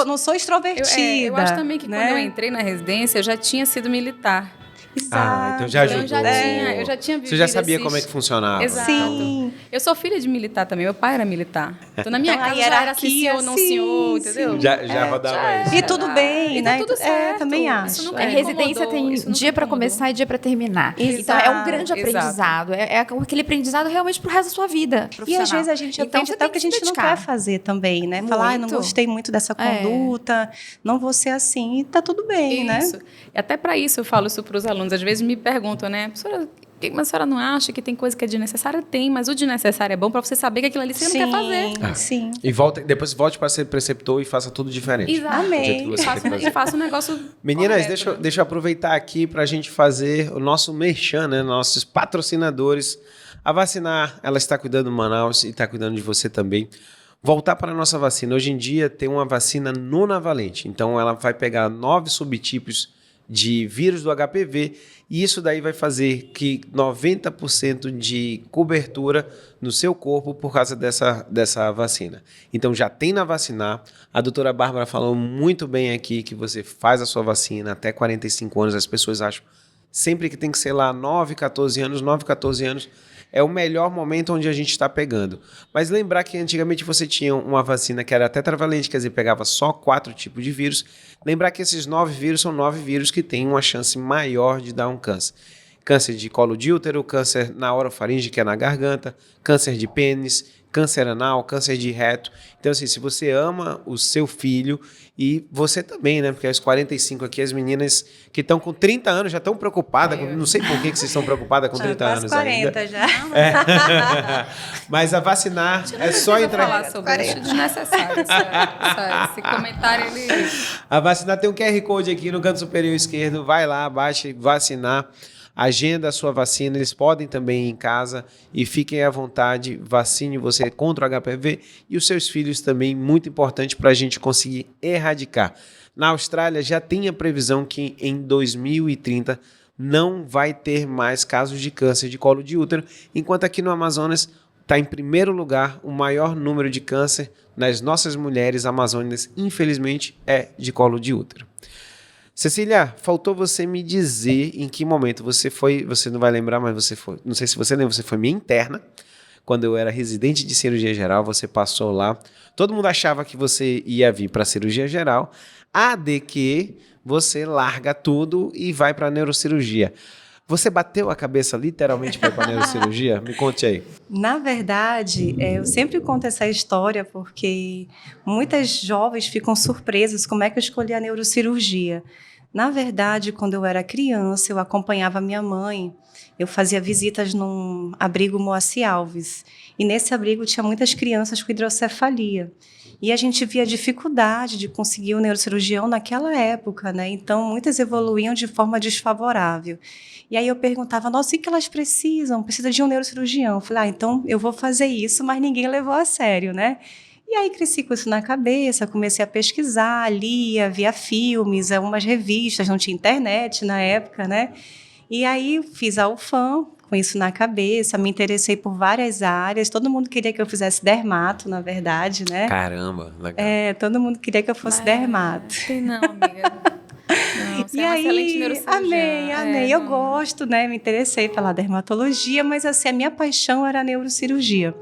não sou extrovertida. Eu acho também que né? quando eu entrei na residência, eu já tinha sido militar. Exato. Então já ajudou. Eu já tinha vivido. Você já sabia como é que funcionava. Exato. Sim. Eu sou filha de militar também, meu pai era militar. Então na minha casa já era assim, senhor, não senhor, entendeu? Já rodava isso. E tudo bem, né? Tá tudo certo. Também Isso acho. nunca me Residência incomodou, tem isso nunca dia para incomodou. começar e dia para terminar. Exato, Então é um grande exato. aprendizado. É aquele aprendizado realmente pro resto da sua vida E profissional. às vezes a gente então, aprende você até o tem que a gente se não dedicar. quer fazer também, né? Falar, não gostei muito dessa conduta, não vou ser assim, e tá tudo bem, né? Isso. E até para isso eu falo isso para os alunos. Às vezes me perguntam, né? Professora, mas a senhora não acha que tem coisa que é desnecessária? Tem, mas o desnecessário é bom para você saber que aquilo ali você não quer fazer. Sim. E depois volte para ser preceptor e faça tudo diferente. Exato. Do jeito que você tem que fazer. Faça um negócio. Meninas, correto. deixa eu aproveitar aqui para a gente fazer o nosso merchan, né? Nossos patrocinadores. A Vacinar, ela está cuidando do Manaus e está cuidando de você também. Voltar para a nossa vacina. Hoje em dia tem uma vacina nonavalente. Então ela vai pegar 9 subtipos de vírus do HPV e isso daí vai fazer que 90% de cobertura no seu corpo por causa dessa vacina. Então já tem na Vacinar. A doutora Bárbara falou muito bem aqui que você faz a sua vacina até 45 anos. As pessoas acham sempre que tem que ser lá 9, 14 anos é o melhor momento onde a gente está pegando. Mas lembrar que antigamente você tinha uma vacina que era tetravalente, quer dizer, pegava só 4 tipos de vírus. Lembrar que esses 9 vírus são 9 vírus que têm uma chance maior de dar um câncer. Câncer de colo de útero, câncer na orofaringe, que é na garganta, câncer de pênis, câncer anal, câncer de reto. Então, assim, se você ama o seu filho e você também, né? Porque aos 45 aqui, as meninas que estão com 30 anos já estão preocupadas. Não sei por que vocês estão preocupadas com 30 anos ainda. 40 já. Mas a Vacinar é só entrar... falar sobre isso, desnecessário. Esse comentário, ele... A Vacinar tem um QR Code aqui no canto superior esquerdo. Vai lá, baixe Vacinar. Agenda a sua vacina, eles podem também ir em casa e fiquem à vontade, vacine você contra o HPV e os seus filhos também, muito importante para a gente conseguir erradicar. Na Austrália já tem a previsão que em 2030 não vai ter mais casos de câncer de colo de útero, enquanto aqui no Amazonas está em primeiro lugar o maior número de câncer nas nossas mulheres amazônicas, infelizmente, é de colo de útero. Cecília, faltou você me dizer em que momento você foi, você não vai lembrar, mas você foi, não sei se você lembra, você foi minha interna, quando eu era residente de cirurgia geral, você passou lá, todo mundo achava que você ia vir para cirurgia geral, a de que você larga tudo e vai para neurocirurgia. Você bateu a cabeça literalmente para ir para neurocirurgia? Me conte aí. Na verdade, eu sempre conto essa história porque muitas jovens ficam surpresas como é que eu escolhi a neurocirurgia. Na verdade, quando eu era criança, eu acompanhava minha mãe, eu fazia visitas num abrigo Moacir Alves, e nesse abrigo tinha muitas crianças com hidrocefalia. E a gente via dificuldade de conseguir um neurocirurgião naquela época, né? Então, muitas evoluíam de forma desfavorável. E aí eu perguntava, nossa, o que elas precisam? Precisa de um neurocirurgião. Eu falei, então eu vou fazer isso, mas ninguém levou a sério, né? E aí cresci com isso na cabeça, comecei a pesquisar, lia, via filmes, algumas revistas, não tinha internet na época, né? E aí fiz a UFAM, com isso na cabeça, me interessei por várias áreas, todo mundo queria que eu fizesse dermato, na verdade, né? Caramba, legal. Todo mundo queria que eu fosse dermato. Tem não, amiga. Não, você é uma excelente neurocirurgiã. Amei. Eu gosto, né? Me interessei pela dermatologia, mas assim, a minha paixão era a neurocirurgia.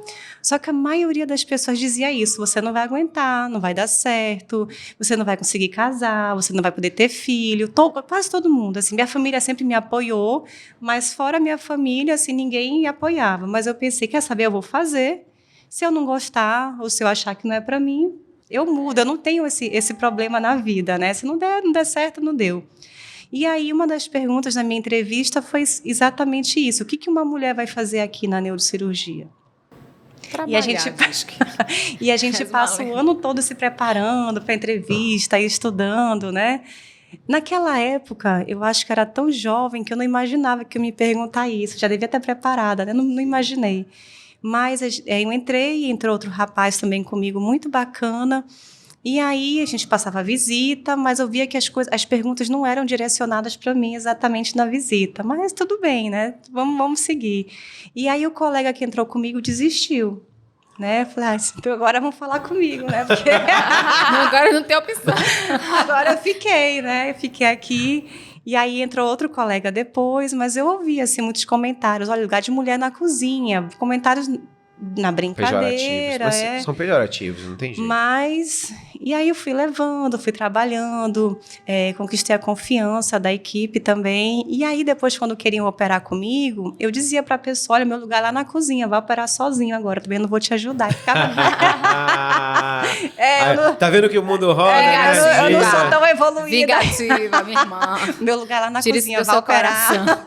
Só que a maioria das pessoas dizia isso: você não vai aguentar, não vai dar certo, você não vai conseguir casar, você não vai poder ter filho. Quase todo mundo. Assim, minha família sempre me apoiou, mas fora minha família, assim, ninguém me apoiava. Mas eu pensei, quer saber, eu vou fazer. Se eu não gostar, ou se eu achar que não é para mim, eu mudo. Eu não tenho esse problema na vida, né? Se não der certo, não deu. E aí, uma das perguntas na minha entrevista foi exatamente isso: o que uma mulher vai fazer aqui na neurocirurgia? Trabalhar, e a gente passa o ano todo se preparando para a entrevista e estudando, né? Naquela época, eu acho que era tão jovem que eu não imaginava que eu me perguntar isso. Já devia estar preparada, né? Não imaginei. Mas eu entrei e entrou outro rapaz também comigo, muito bacana. E aí a gente passava a visita, mas eu via que as perguntas não eram direcionadas para mim exatamente na visita. Mas tudo bem, né? Vamos seguir. E aí o colega que entrou comigo desistiu. Né? Eu falei, então agora vão falar comigo, né? Porque agora não tem opção. Agora eu fiquei, né? Eu fiquei aqui. E aí entrou outro colega depois, mas eu ouvi assim, muitos comentários. Olha, lugar de mulher na cozinha. Comentários na brincadeira. Mas são pejorativos, não tem jeito. Mas, e aí eu fui levando, fui trabalhando, conquistei a confiança da equipe também. E aí depois, quando queriam operar comigo, eu dizia para a pessoa, olha, meu lugar é lá na cozinha, vai operar sozinho agora, também não vou te ajudar. Tá vendo que o mundo roda, né? Eu não sou tão evoluída. Vingativa, minha irmã. Meu lugar lá na Tira cozinha, vai operar.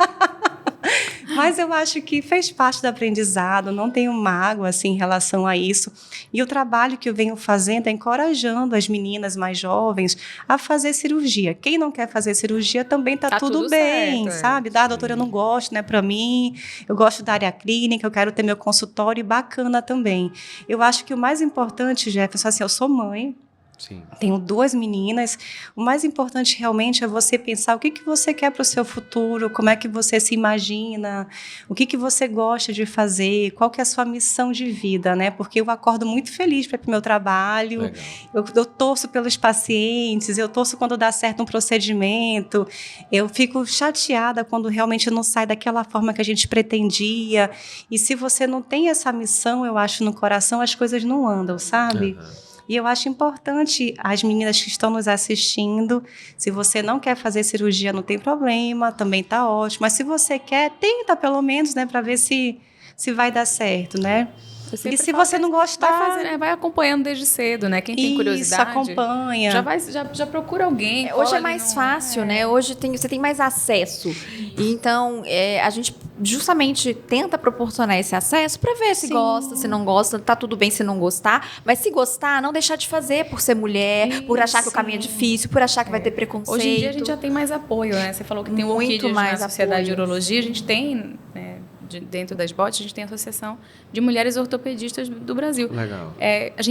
Mas eu acho que fez parte do aprendizado, não tenho mágoa assim, em relação a isso. E o trabalho que eu venho fazendo é encorajando as meninas mais jovens a fazer cirurgia. Quem não quer fazer cirurgia também tá tudo bem, certo, sabe? Doutora, eu não gosto, né? Para mim, eu gosto da área clínica, eu quero ter meu consultório, e bacana também. Eu acho que o mais importante, Jefferson, assim, eu sou mãe. Sim. Tenho 2 meninas. O mais importante realmente é você pensar o que você quer para o seu futuro, como é que você se imagina, o que você gosta de fazer, qual que é a sua missão de vida, né? Porque eu acordo muito feliz para ir para o meu trabalho, eu torço pelos pacientes, eu torço quando dá certo um procedimento, eu fico chateada quando realmente não sai daquela forma que a gente pretendia. E se você não tem essa missão, eu acho, no coração, as coisas não andam, sabe? E eu acho importante as meninas que estão nos assistindo, se você não quer fazer cirurgia, não tem problema, também está ótimo. Mas se você quer, tenta pelo menos, né, para ver se vai dar certo, né? E se você não gostar... Vai acompanhando desde cedo, né? Quem tem curiosidade... Isso, acompanha. Já procura alguém. Hoje é mais fácil, né? Hoje você tem mais acesso. Então, a gente justamente tenta proporcionar esse acesso para ver se gosta, se não gosta. Tá tudo bem se não gostar. Mas se gostar, não deixar de fazer por ser mulher, por achar que o caminho é difícil, por achar que vai ter preconceito. Hoje em dia a gente já tem mais apoio, né? Você falou que tem o Orquídeas na Sociedade de Urologia. A gente tem... dentro das BOTs, a gente tem a Associação de Mulheres Ortopedistas do Brasil. Legal.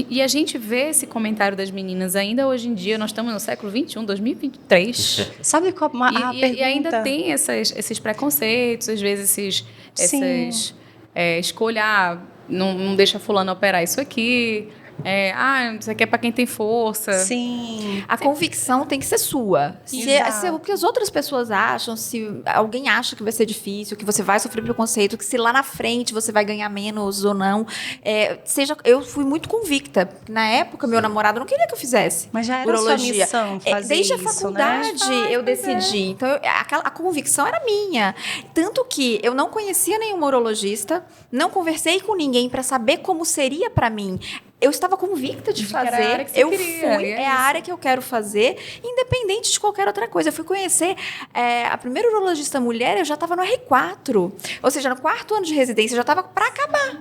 E a gente vê esse comentário das meninas ainda hoje em dia, nós estamos no século XXI, 2023. Sabe qual a pergunta? E ainda tem esses preconceitos, às vezes escolha, não deixa fulano operar isso aqui. Isso aqui é para quem tem força. Sim. A convicção tem que ser sua. Se o que as outras pessoas acham, se alguém acha que vai ser difícil, que você vai sofrer preconceito, que se lá na frente você vai ganhar menos ou não, eu fui muito convicta. Na época, meu namorado não queria que eu fizesse. Mas já era urologia. sua missão fazer Desde isso, a faculdade eu decidi. Então, a convicção era minha. Tanto que eu não conhecia nenhuma urologista, não conversei com ninguém para saber como seria para mim. Eu estava convicta de fazer. Era a área que você queria, a área que eu quero fazer, independente de qualquer outra coisa. Eu fui conhecer a primeira urologista mulher, eu já estava no R4. Ou seja, no 4º ano de residência, eu já estava para acabar.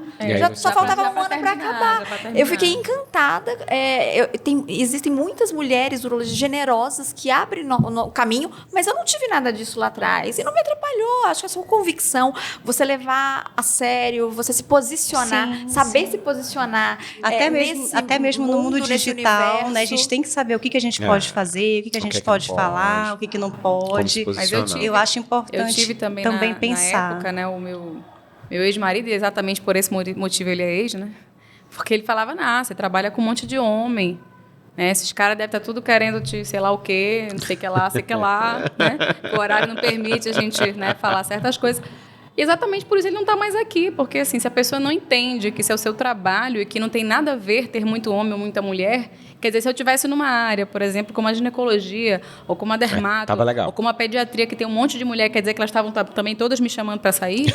Só faltava um ano para acabar. Eu fiquei encantada. Existem muitas mulheres urologistas generosas que abrem no caminho, mas eu não tive nada disso lá atrás. E não me atrapalhou. Acho que é só convicção. Você levar a sério, você se posicionar, saber se posicionar. Até mesmo no mundo digital, né? A gente tem que saber o que a gente pode fazer, o que a gente pode falar, o que não pode. Mas eu acho importante eu tive também pensar. Na época, né, o meu ex-marido, e exatamente por esse motivo ele é ex, né? Porque ele falava, você trabalha com um monte de homem. Né? Esses caras devem estar tudo querendo te, sei lá o quê, não sei o que lá, né? O horário não permite a gente, né, falar certas coisas. E exatamente por isso ele não está mais aqui, porque assim, se a pessoa não entende que isso é o seu trabalho e que não tem nada a ver ter muito homem ou muita mulher, quer dizer, se eu estivesse numa área, por exemplo, como a ginecologia, ou como a dermato, ou como a pediatria, que tem um monte de mulher, quer dizer que elas estavam também todas me chamando para sair?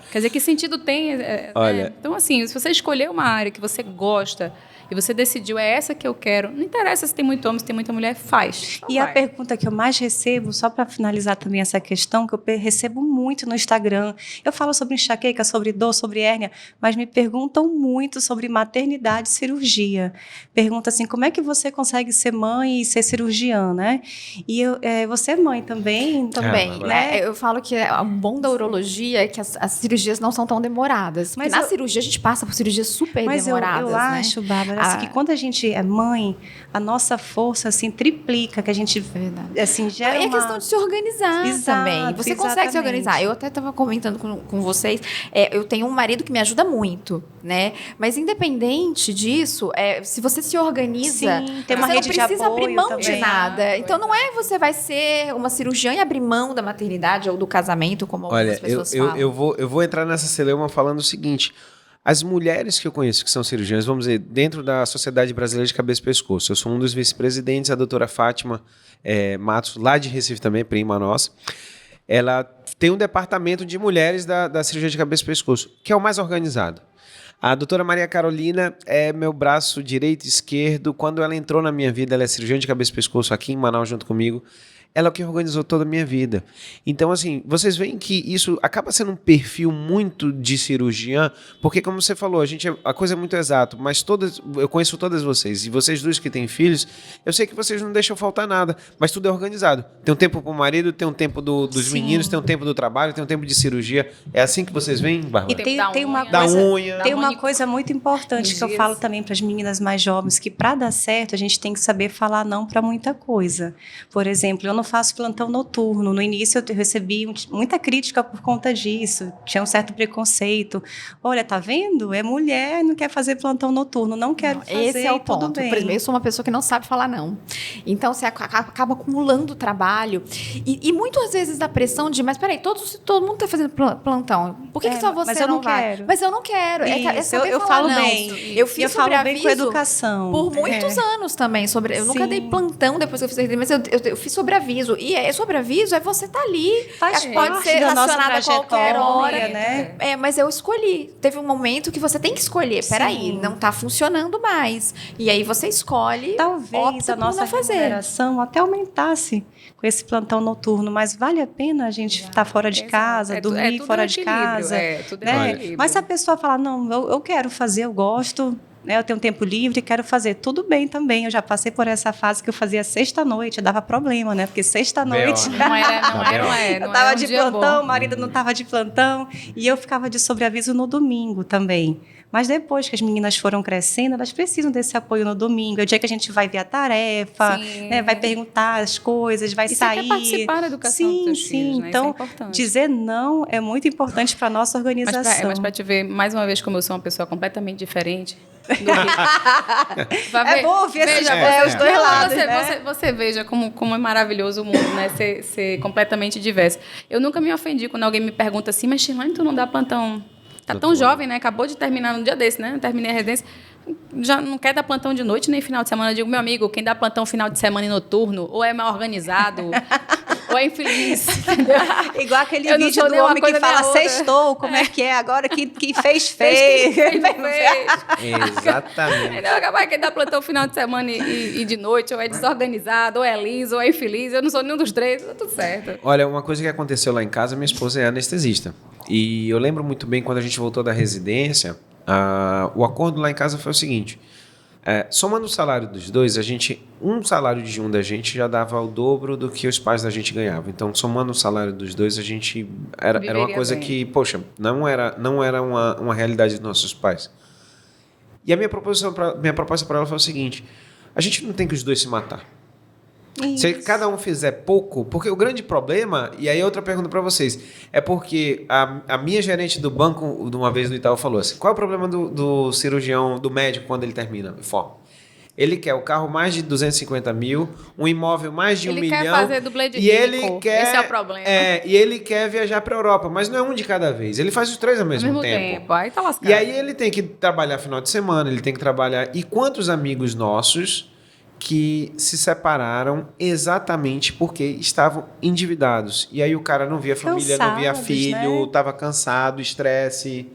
Quer dizer, que sentido tem? Olha, né? Então, assim, se você escolher uma área que você gosta e você decidiu, é essa que eu quero, não interessa se tem muito homem, se tem muita mulher, faz. E a pergunta que eu mais recebo, só para finalizar também essa questão, que eu recebo muito no Instagram, eu falo sobre enxaqueca, sobre dor, sobre hérnia, mas me perguntam muito sobre maternidade e cirurgia. Pergunta assim, como é que você consegue ser mãe e ser cirurgiã, né? E você é mãe também? Também, né? Eu falo que o bom da urologia é que as cirurgias não são tão demoradas. Mas na cirurgia a gente passa por cirurgias super demoradas, eu acho, Bárbara, que quando a gente é mãe, a nossa força assim triplica, que a gente assim gera é questão de se organizar também. Você consegue se organizar. Eu até estava comentando com vocês, eu tenho um marido que me ajuda muito, né? Mas independente disso, se você se organiza, tem uma rede de apoio, você não precisa abrir mão também. de nada. Então não é você vai ser uma cirurgiã e abrir mão da maternidade ou do casamento, como algumas pessoas falam. Eu vou entrar nessa celeuma falando o seguinte. As mulheres que eu conheço que são cirurgiãs, vamos dizer, dentro da Sociedade Brasileira de Cabeça e Pescoço, eu sou um dos vice-presidentes, a doutora Fátima Matos, lá de Recife também, prima nossa, ela tem um departamento de mulheres da cirurgia de cabeça e pescoço, que é o mais organizado. A doutora Maria Carolina é meu braço direito e esquerdo. Quando ela entrou na minha vida, ela é cirurgiã de cabeça e pescoço aqui em Manaus junto comigo. Ela é o que organizou toda a minha vida. Então, assim, vocês veem que isso acaba sendo um perfil muito de cirurgiã, porque, como você falou, a coisa é muito exata, mas eu conheço todas vocês, e vocês dois que têm filhos, eu sei que vocês não deixam faltar nada, mas tudo é organizado. Tem um tempo para o marido, tem um tempo dos meninos, tem um tempo do trabalho, tem um tempo de cirurgia. É assim que vocês veem, Bárbara? E tem uma coisa muito importante que eu falo também para as meninas mais jovens, que para dar certo, a gente tem que saber falar não para muita coisa. Por exemplo, eu não faço plantão noturno. No início eu recebi muita crítica por conta disso. Tinha um certo preconceito. Olha, tá vendo? É mulher, não quer fazer plantão noturno. Não quero fazer, esse é o ponto. Tudo bem. Por exemplo, eu sou uma pessoa que não sabe falar não. Então, você acaba acumulando trabalho. E muitas vezes dá pressão de, mas peraí, todo mundo tá fazendo plantão. Por que só você não vai? Quero. Mas eu não quero. Isso, eu falo não. Bem. Eu fiz sobre falo bem com educação. Por muitos anos também. Eu nunca dei plantão depois que eu fiz, mas eu fiz sobre aviso. E sobre aviso é você tá ali. Pode ser relacionada a qualquer hora. Né? Mas eu escolhi. Teve um momento que você tem que escolher. Peraí, não tá funcionando mais. E aí você escolhe. Talvez a nossa remuneração até aumentasse com esse plantão noturno, mas vale a pena a gente estar fora de casa, dormir fora de casa. Tudo né? Mas se a pessoa falar, não, eu quero fazer, eu gosto, né, eu tenho um tempo livre e quero fazer. Tudo bem também, eu já passei por essa fase que eu fazia sexta-noite, dava problema, né? Porque sexta-noite... Não era eu estava de plantão, bom. o marido não estava de plantão, e eu ficava de sobreaviso no domingo também. Mas depois que as meninas foram crescendo, elas precisam desse apoio no domingo. É o dia que a gente vai ver a tarefa, né, vai perguntar as coisas, vai sair. Você quer participar da educação dos seus filhos, né? Então, isso é importante. dizer não é muito importante para a nossa organização. Mas para te ver, mais uma vez, como eu sou uma pessoa completamente diferente... É bom ouvir os dois lados, né? Você veja como é maravilhoso o mundo, né? Ser completamente diverso. Eu nunca me ofendi quando alguém me pergunta assim, mas Shirlane, tu não dá plantão... Tá tão jovem, né? Acabou de terminar no dia desse, né? Terminei a residência. Já não quer dar plantão de noite nem final de semana. Eu digo, meu amigo, quem dá plantão final de semana e noturno, ou é mal organizado, ou é infeliz. Entendeu? Igual aquele vídeo do homem que fala sextou, como é que é? Agora quem fez. Exatamente. Acabar quem dá plantão final de semana e de noite, ou é desorganizado, ou é liso, ou é infeliz. Eu não sou nenhum dos três, tá tudo certo. Olha, uma coisa que aconteceu lá em casa, minha esposa é anestesista. E eu lembro muito bem quando a gente voltou da residência, o acordo lá em casa foi o seguinte, somando o salário dos dois, um salário de um da gente já dava o dobro do que os pais da gente ganhavam. Então, somando o salário dos dois, a gente era uma coisa bem. Que, poxa, não era uma realidade dos nossos pais. E a minha proposta para ela foi o seguinte, a gente não tem que os dois se matar. Isso. Se cada um fizer pouco, porque o grande problema, e aí outra pergunta para vocês, é porque a minha gerente do banco, de uma vez no Itaú, falou assim, qual é o problema do cirurgião, do médico, quando ele termina? Ele quer o carro mais de 250 mil, um imóvel mais de 1 milhão. Ele quer fazer dublê de rico, esse é o problema. E ele quer viajar para a Europa, mas não é um de cada vez, ele faz os 3 ao mesmo tempo. Aí tá lascado. E aí ele tem que trabalhar final de semana, ele tem que trabalhar... E quantos amigos nossos... que se separaram exatamente porque estavam endividados. E aí o cara não via família, não via filho, estava cansado, estresse.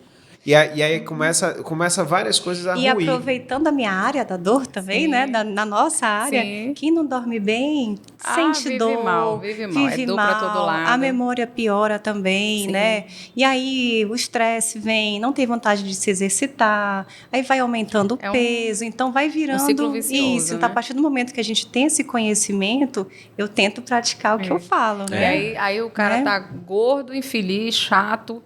E aí começa várias coisas a ruir. E aproveitando a minha área da dor também, né? Na nossa área, quem não dorme bem, sente dor. Vive mal. É dor pra todo lado. A memória piora também, né? E aí o estresse vem, não tem vontade de se exercitar, aí vai aumentando o peso, então vai virando um ciclo vicioso, isso. né? Então, a partir do momento que a gente tem esse conhecimento, eu tento praticar o que eu falo, né? E aí o cara tá gordo, infeliz, chato,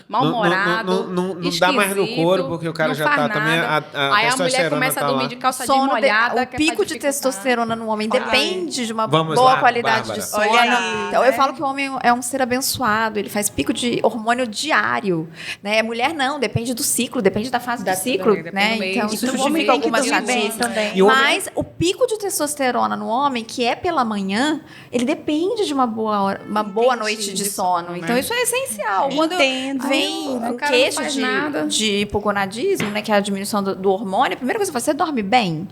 mal-humorado, não dá mais no couro, porque o cara já tá nada. Também aí a mulher começa a dormir de calça de molhada. O pico de testosterona no homem depende de uma Vamos boa lá, qualidade Bárbara. de sono. Olha aí, então, eu falo que o homem é um ser abençoado, ele faz pico de hormônio diário, né? A mulher não, depende do ciclo, depende da fase do ciclo, né? Então, isso justifica algumas chatices também. Mas o pico de testosterona no homem, que é pela manhã, ele depende de uma boa noite de sono. Então, isso é essencial. Quando vem com queixo de hipogonadismo, né, que é a diminuição do hormônio, a primeira coisa que você dorme bem?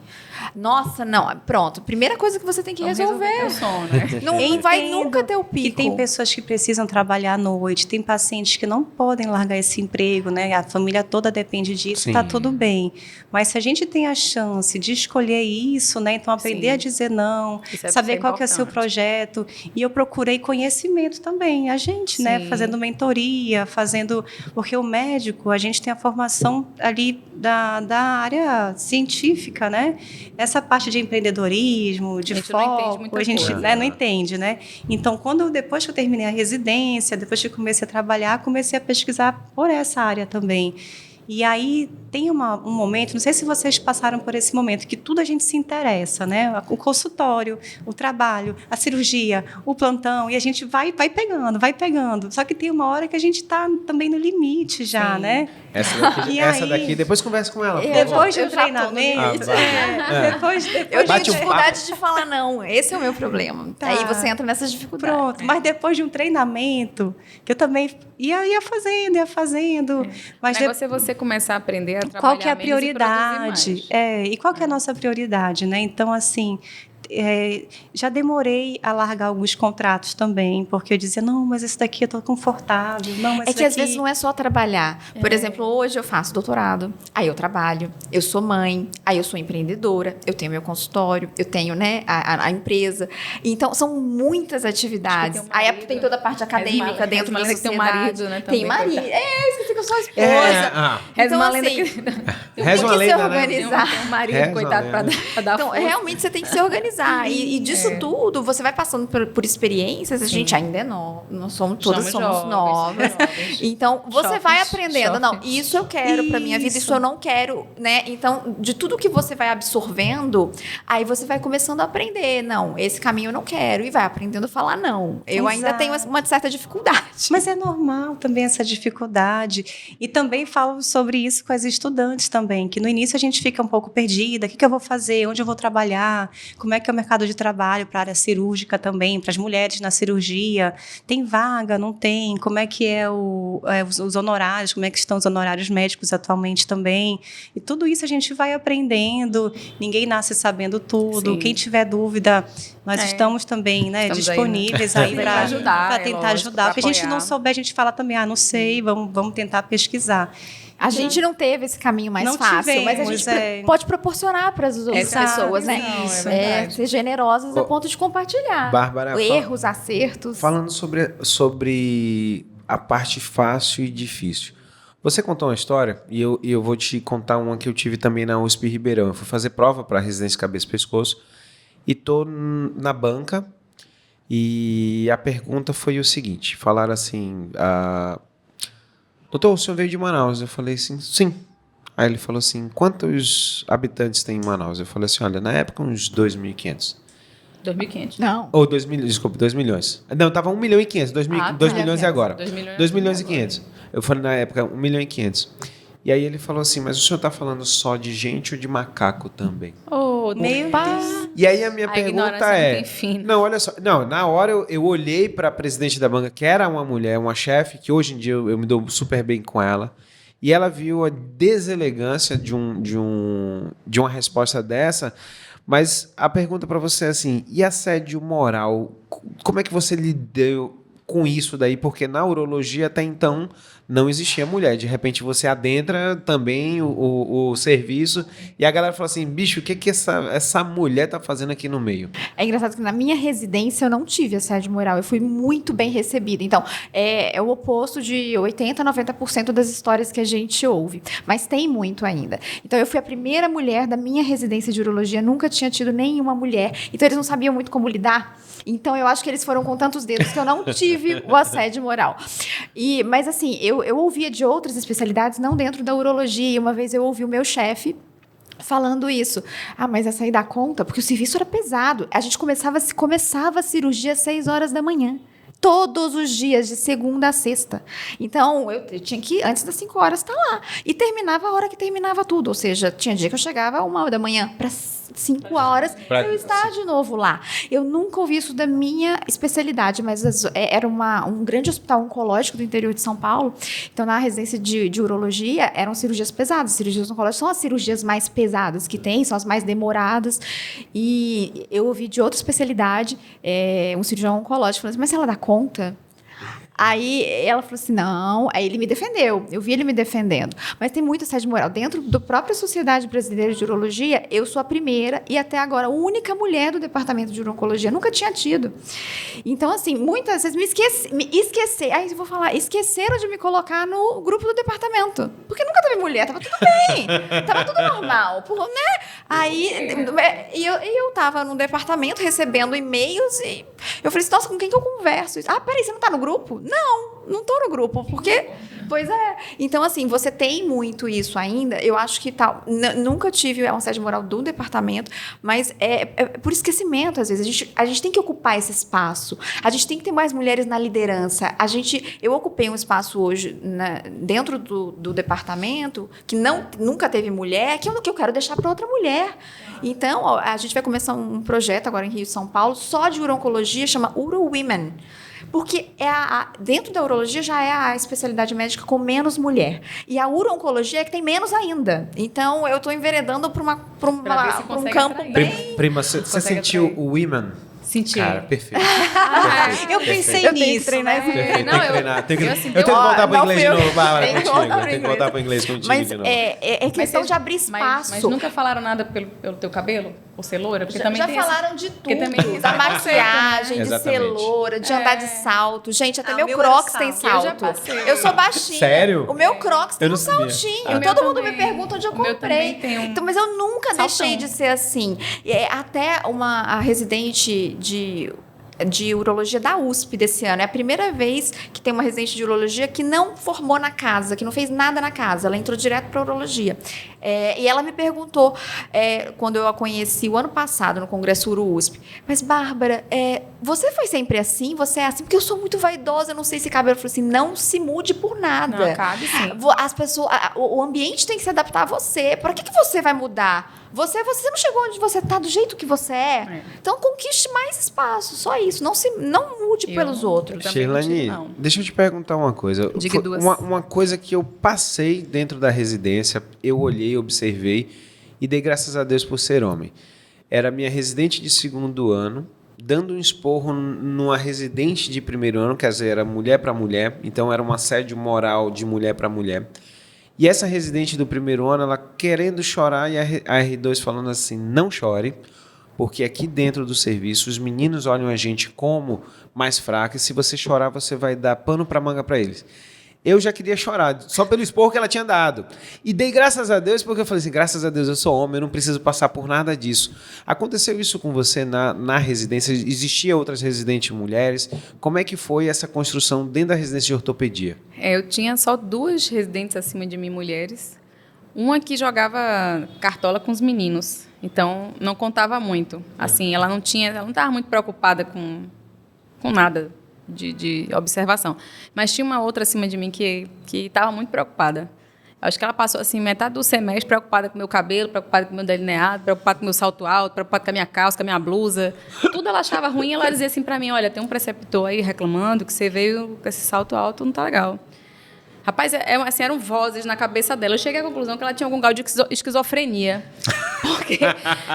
Nossa, não, pronto. Primeira coisa que você tem que resolver. Sono, né? Não vai nunca ter o pico. E tem pessoas que precisam trabalhar à noite, tem pacientes que não podem largar esse emprego, né? A família toda depende disso, está tudo bem. Mas se a gente tem a chance de escolher isso, né? Então aprender a dizer não, saber qual que é o seu projeto. E eu procurei conhecimento também, a gente, né? Fazendo mentoria, porque o médico, a gente tem a formação ali da área científica, né? Essa parte de empreendedorismo, de foco, a gente não entende, né? Então, depois que eu terminei a residência, depois que eu comecei a trabalhar, comecei a pesquisar por essa área também. E aí tem um momento, não sei se vocês passaram por esse momento, que tudo a gente se interessa, né? O consultório, o trabalho, a cirurgia, o plantão, e a gente vai pegando. Só que tem uma hora que a gente está também no limite já, né? Essa daqui, depois conversa com ela. Depois de um treinamento. Depois eu tenho dificuldade de falar não. Esse é o meu problema. Aí você entra nessas dificuldades. Pronto, mas depois de um treinamento, que eu também ia fazendo. Mas o negócio é você começar a aprender a trabalhar qual que é a menos prioridade? E qual que é a nossa prioridade, né? Então, assim, já demorei a largar alguns contratos também, porque eu dizia, não, mas esse daqui eu estou confortável. Não, mas às vezes não é só trabalhar. Por exemplo, hoje eu faço doutorado, aí eu trabalho, eu sou mãe, aí eu sou empreendedora, eu tenho meu consultório, eu tenho, né, a empresa. Então, são muitas atividades. Aí tem toda a parte acadêmica dentro da sociedade. Tem um marido, né? Tem marido. Esqueci que com sua esposa. Reza uma assim, lenda tem Reza uma que se lenda, né? organizar. Tem um marido, Reza coitado, uma pra lenda. dar Então, força. realmente, você tem que se organizar. E disso tudo, você vai passando por experiências. A gente ainda é nova. Nós todas somos novas. Então, você vai aprendendo. Não, isso eu quero pra minha vida, isso eu não quero, né? Então, de tudo que você vai absorvendo, aí você vai começando a aprender. Não, esse caminho eu não quero. E vai aprendendo a falar não. Eu ainda tenho uma certa dificuldade. Mas é normal também essa dificuldade. E também falo sobre isso com as estudantes também, que no início a gente fica um pouco perdida. O que eu vou fazer? Onde eu vou trabalhar? Como é que é o mercado de trabalho para a área cirúrgica também, para as mulheres na cirurgia? Tem vaga? Não tem? Como é que os honorários? Como é que estão os honorários médicos atualmente também? E tudo isso a gente vai aprendendo. Ninguém nasce sabendo tudo. Sim. Quem tiver dúvida, nós estamos também, né, Estamos disponíveis aí, aí né? para Pra ajudar, para tentar lógico, ajudar. pra Porque a gente não apoiar. souber, a gente fala também, não sei, vamos tentar pesquisar. A gente não teve esse caminho mais Não fácil, mas a tivemos, gente pode proporcionar para as outras Exato, pessoas, né? não, é verdade. Ser generosas a ponto de compartilhar. Bárbara, Erros, acertos. falando sobre a parte fácil e difícil. Você contou uma história, e eu vou te contar uma que eu tive também na USP Ribeirão. Eu fui fazer prova para residência cabeça e pescoço, e tô na banca, e a pergunta foi o seguinte, falaram assim, doutor, o senhor veio de Manaus? Eu falei assim, sim. Aí ele falou assim, quantos habitantes tem em Manaus? Eu falei assim, olha, na época uns 2.500. 2.500. Não. Ou 2 milhões, desculpa, 2 milhões. Não, tava 1 milhão e 500, 2 milhões e agora. 2 milhões e 500. Eu falei na época 1 milhão e 500. E aí ele falou assim, mas o senhor tá falando só de gente ou de macaco também? Oh, Meu Deus. E aí a minha A pergunta ignorância não é... tem fim. Não, olha só. Não, na hora eu olhei para a presidente da banca, que era uma mulher, uma chefe, que hoje em dia eu me dou super bem com ela. E ela viu a deselegância de uma resposta dessa. Mas a pergunta para você é assim, e assédio moral? Como é que você lidou com isso daí? Porque na urologia até então não existia mulher. De repente você adentra também o serviço e a galera fala assim, bicho, o que essa mulher tá fazendo aqui no meio? É engraçado que na minha residência eu não tive assédio moral. Eu fui muito bem recebida. Então, é o oposto de 80%, 90% das histórias que a gente ouve. Mas tem muito ainda. Então, eu fui a primeira mulher da minha residência de urologia. Nunca tinha tido nenhuma mulher. Então, eles não sabiam muito como lidar. Então, eu acho que eles foram com tantos dedos que eu não tive o assédio moral. Mas, assim, eu ouvia de outras especialidades, não dentro da urologia. E uma vez eu ouvi o meu chefe falando isso. Mas essa aí dá conta? Porque o serviço era pesado. A gente começava a cirurgia às 6 horas da manhã. Todos os dias, de segunda a sexta. Então, eu tinha que, antes das 5 horas, estar lá. E terminava a hora que terminava tudo. Ou seja, tinha dia que eu chegava a 1 da manhã para 5 horas, eu estar de novo lá. Eu nunca ouvi isso da minha especialidade, mas era um grande hospital oncológico do interior de São Paulo. Então, na residência de urologia, eram cirurgias pesadas. Cirurgias oncológicas são as cirurgias mais pesadas que tem, são as mais demoradas. E eu ouvi de outra especialidade, um cirurgião oncológico falando assim, mas se ela dá conta? Aí ela falou assim, não. Aí ele me defendeu. Eu vi ele me defendendo. Mas tem muito assédio moral. Dentro da própria Sociedade Brasileira de Urologia, eu sou a primeira e até agora a única mulher do departamento de urologia. Nunca tinha tido. Então, assim, muitas vezes esqueceram de me colocar no grupo do departamento. Porque nunca teve mulher, tava tudo bem. Tava tudo normal, né? Aí, eu tava no departamento recebendo e-mails e eu falei assim, nossa, com quem que eu converso? Peraí, você não tá no grupo? Não tô no grupo, porque... Pois é. Então, assim, você tem muito isso ainda. Eu acho que nunca tive um assédio moral do departamento, mas é por esquecimento, às vezes. A gente tem que ocupar esse espaço. A gente tem que ter mais mulheres na liderança. Eu ocupei um espaço hoje dentro do departamento que nunca teve mulher, que eu quero deixar para outra mulher. Então, a gente vai começar um projeto agora em Rio e São Paulo, só de urologia, chama Uro Women. Porque dentro da urologia já é a especialidade médica com menos mulher. E a uro-oncologia é que tem menos ainda. Então, eu estou enveredando para um campo atrair. bem... Prima, você sentiu atrair. o women? Senti. Cara, perfeito. Eu pensei Eu tenho que nisso. treinar esse Perfeito, Não, tem que treinar. Tem que... eu, assim, eu tenho que voltar para o inglês de não fui eu. novo, Bárbara, Tem que contigo. voltar pro Tem que voltar para o inglês contigo Mas de novo. é questão de abrir espaço. Mas nunca falaram nada pelo teu cabelo? por ser loura? Porque Já, também já tem falaram de porque tudo, também tem da esse maquiagem, de Exatamente. ser loura, de andar de salto. Gente, até Ah, meu o meu Crocs era tem salto. Eu já salto. passei. Eu sou baixinha. Sério? O meu Crocs tem Eu um não sabia. saltinho. O meu Todo mundo também. me pergunta onde eu O meu comprei. também tem um Então, mas eu nunca saltão. deixei de ser assim. Até a residente de urologia da USP desse ano. É a primeira vez que tem uma residente de urologia que não formou na casa, que não fez nada na casa. Ela entrou direto para urologia. E ela me perguntou, quando eu a conheci o ano passado no Congresso Uro-USP, mas, Bárbara, você foi sempre assim? Você é assim? Porque eu sou muito vaidosa, eu não sei se cabe. Ela falou assim, não se mude por nada. Não, cabe sim. As pessoas, o ambiente tem que se adaptar a você. Para que você vai mudar? Você não chegou onde você está do jeito que você é. Então, conquiste mais espaço. Só isso. Não mude pelos outros. também não Sheilane, tive, não. deixa eu te perguntar uma coisa. Diga Foi duas. uma coisa que eu passei dentro da residência, eu olhei, observei e dei graças a Deus por ser homem. Era minha residente de segundo ano, dando um esporro numa residente de primeiro ano, quer dizer, era mulher para mulher, então era um assédio moral de mulher para mulher. E essa residente do primeiro ano, ela querendo chorar e a R2 falando assim, não chore, porque aqui dentro do serviço os meninos olham a gente como mais fraca e se você chorar você vai dar pano para manga para eles. Eu já queria chorar, só pelo esporro que ela tinha dado. E dei graças a Deus, porque eu falei assim, graças a Deus eu sou homem, eu não preciso passar por nada disso. Aconteceu isso com você na residência? Existiam outras residentes mulheres? Como é que foi essa construção dentro da residência de ortopedia? Eu tinha só 2 residentes acima de mim, mulheres. Uma que jogava cartola com os meninos, então não contava muito. Assim, ela não estava muito preocupada com nada de observação. Mas tinha uma outra acima de mim que estava muito preocupada. Acho que ela passou assim metade do semestre preocupada com o meu cabelo, preocupada com o meu delineado, preocupada com o meu salto alto, preocupada com a minha calça, com a minha blusa. Tudo ela achava ruim. Ela dizia assim para mim, olha, tem um preceptor aí reclamando que você veio com esse salto alto, não tá legal. Rapaz, assim, eram vozes na cabeça dela. Eu cheguei à conclusão que ela tinha algum grau de esquizofrenia. Porque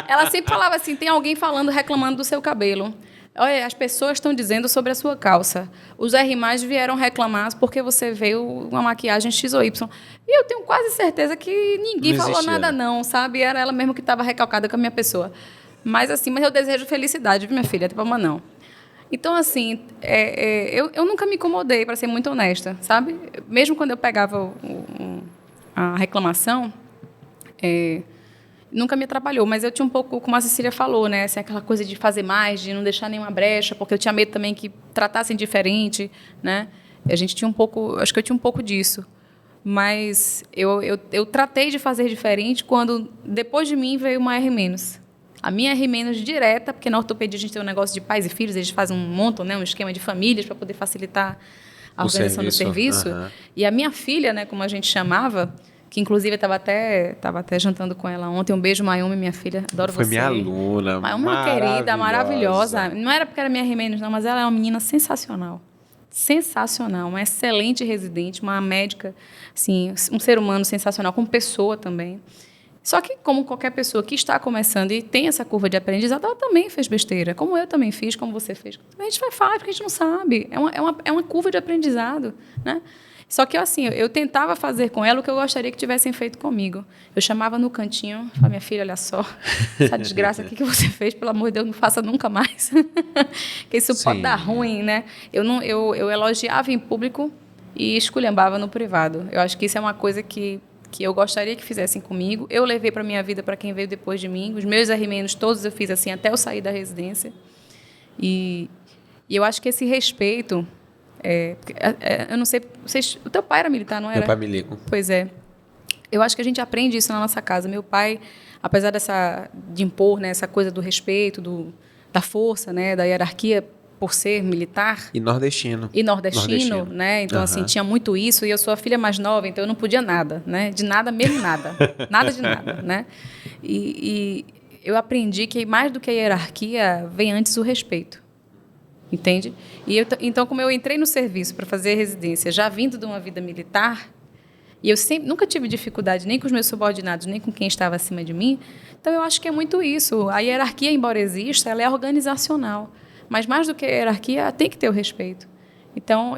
ela sempre falava assim, tem alguém falando, reclamando do seu cabelo. Olha, as pessoas estão dizendo sobre a sua calça. Os R+ vieram reclamar porque você veio uma maquiagem X ou Y. E eu tenho quase certeza que ninguém Não falou existia. nada não, sabe? Era ela mesmo que estava recalcada com a minha pessoa. Mas eu desejo felicidade, viu, minha filha? Não tem problema não. Então, assim, eu nunca me incomodei, para ser muito honesta, sabe? Mesmo quando eu pegava a reclamação, nunca me atrapalhou, mas eu tinha um pouco, como a Cecília falou, né? Assim, aquela coisa de fazer mais, de não deixar nenhuma brecha, porque eu tinha medo também que tratassem diferente, né? A gente tinha um pouco, acho que eu tinha um pouco disso. Mas eu tratei de fazer diferente quando, depois de mim, veio uma R-. A minha R- direta, porque na ortopedia a gente tem um negócio de pais e filhos, eles fazem um esquema de famílias para poder facilitar a organização do serviço. Uhum. E a minha filha, né, como a gente chamava, que inclusive eu estava até jantando com ela ontem, um beijo, Mayumi, minha filha, adoro Foi você. minha aluna, Mayumi é uma querida, maravilhosa. Não era porque era minha R- não, mas ela é uma menina sensacional. Sensacional, uma excelente residente, uma médica, assim, um ser humano sensacional, como pessoa também. Só que, como qualquer pessoa que está começando e tem essa curva de aprendizado, ela também fez besteira, como eu também fiz, como você fez. A gente vai falar porque a gente não sabe. É uma curva de aprendizado, né? Só que, assim, eu tentava fazer com ela o que eu gostaria que tivessem feito comigo. Eu chamava no cantinho, falava, minha filha, olha só, essa desgraça aqui que você fez, pelo amor de Deus, não faça nunca mais. Que isso pode dar ruim, né? Eu elogiava em público e esculhambava no privado. Eu acho que isso é uma coisa que eu gostaria que fizessem comigo. Eu levei para a minha vida, para quem veio depois de mim. Os meus R- todos eu fiz assim, até eu sair da residência. E eu acho que esse respeito... eu não sei... o teu pai era militar, não era? Meu pai milico. Pois é. Eu acho que a gente aprende isso na nossa casa. Meu pai, apesar de impor, né, essa coisa do respeito, da força, né, da hierarquia, por ser militar. E nordestino. Né? Então, assim, tinha muito isso. E eu sou a filha mais nova, então eu não podia nada, né? De nada mesmo nada. Nada de nada, né? E eu aprendi que mais do que a hierarquia, vem antes o respeito. Entende? Então, como eu entrei no serviço para fazer residência, já vindo de uma vida militar, e eu nunca tive dificuldade nem com os meus subordinados, nem com quem estava acima de mim, então eu acho que é muito isso. A hierarquia, embora exista, ela é organizacional. Mas mais do que a hierarquia, tem que ter o respeito. Então,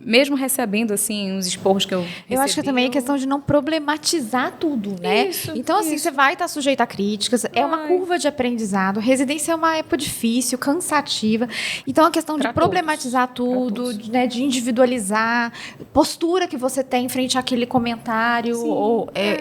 mesmo recebendo, assim, os esporros que eu recebi... Eu acho que também é questão de não problematizar tudo, né? Isso, então, assim, você vai estar sujeito a críticas, é uma curva de aprendizado, residência é uma época difícil, cansativa, então a questão de problematizar tudo, né, de individualizar, postura que você tem frente àquele comentário,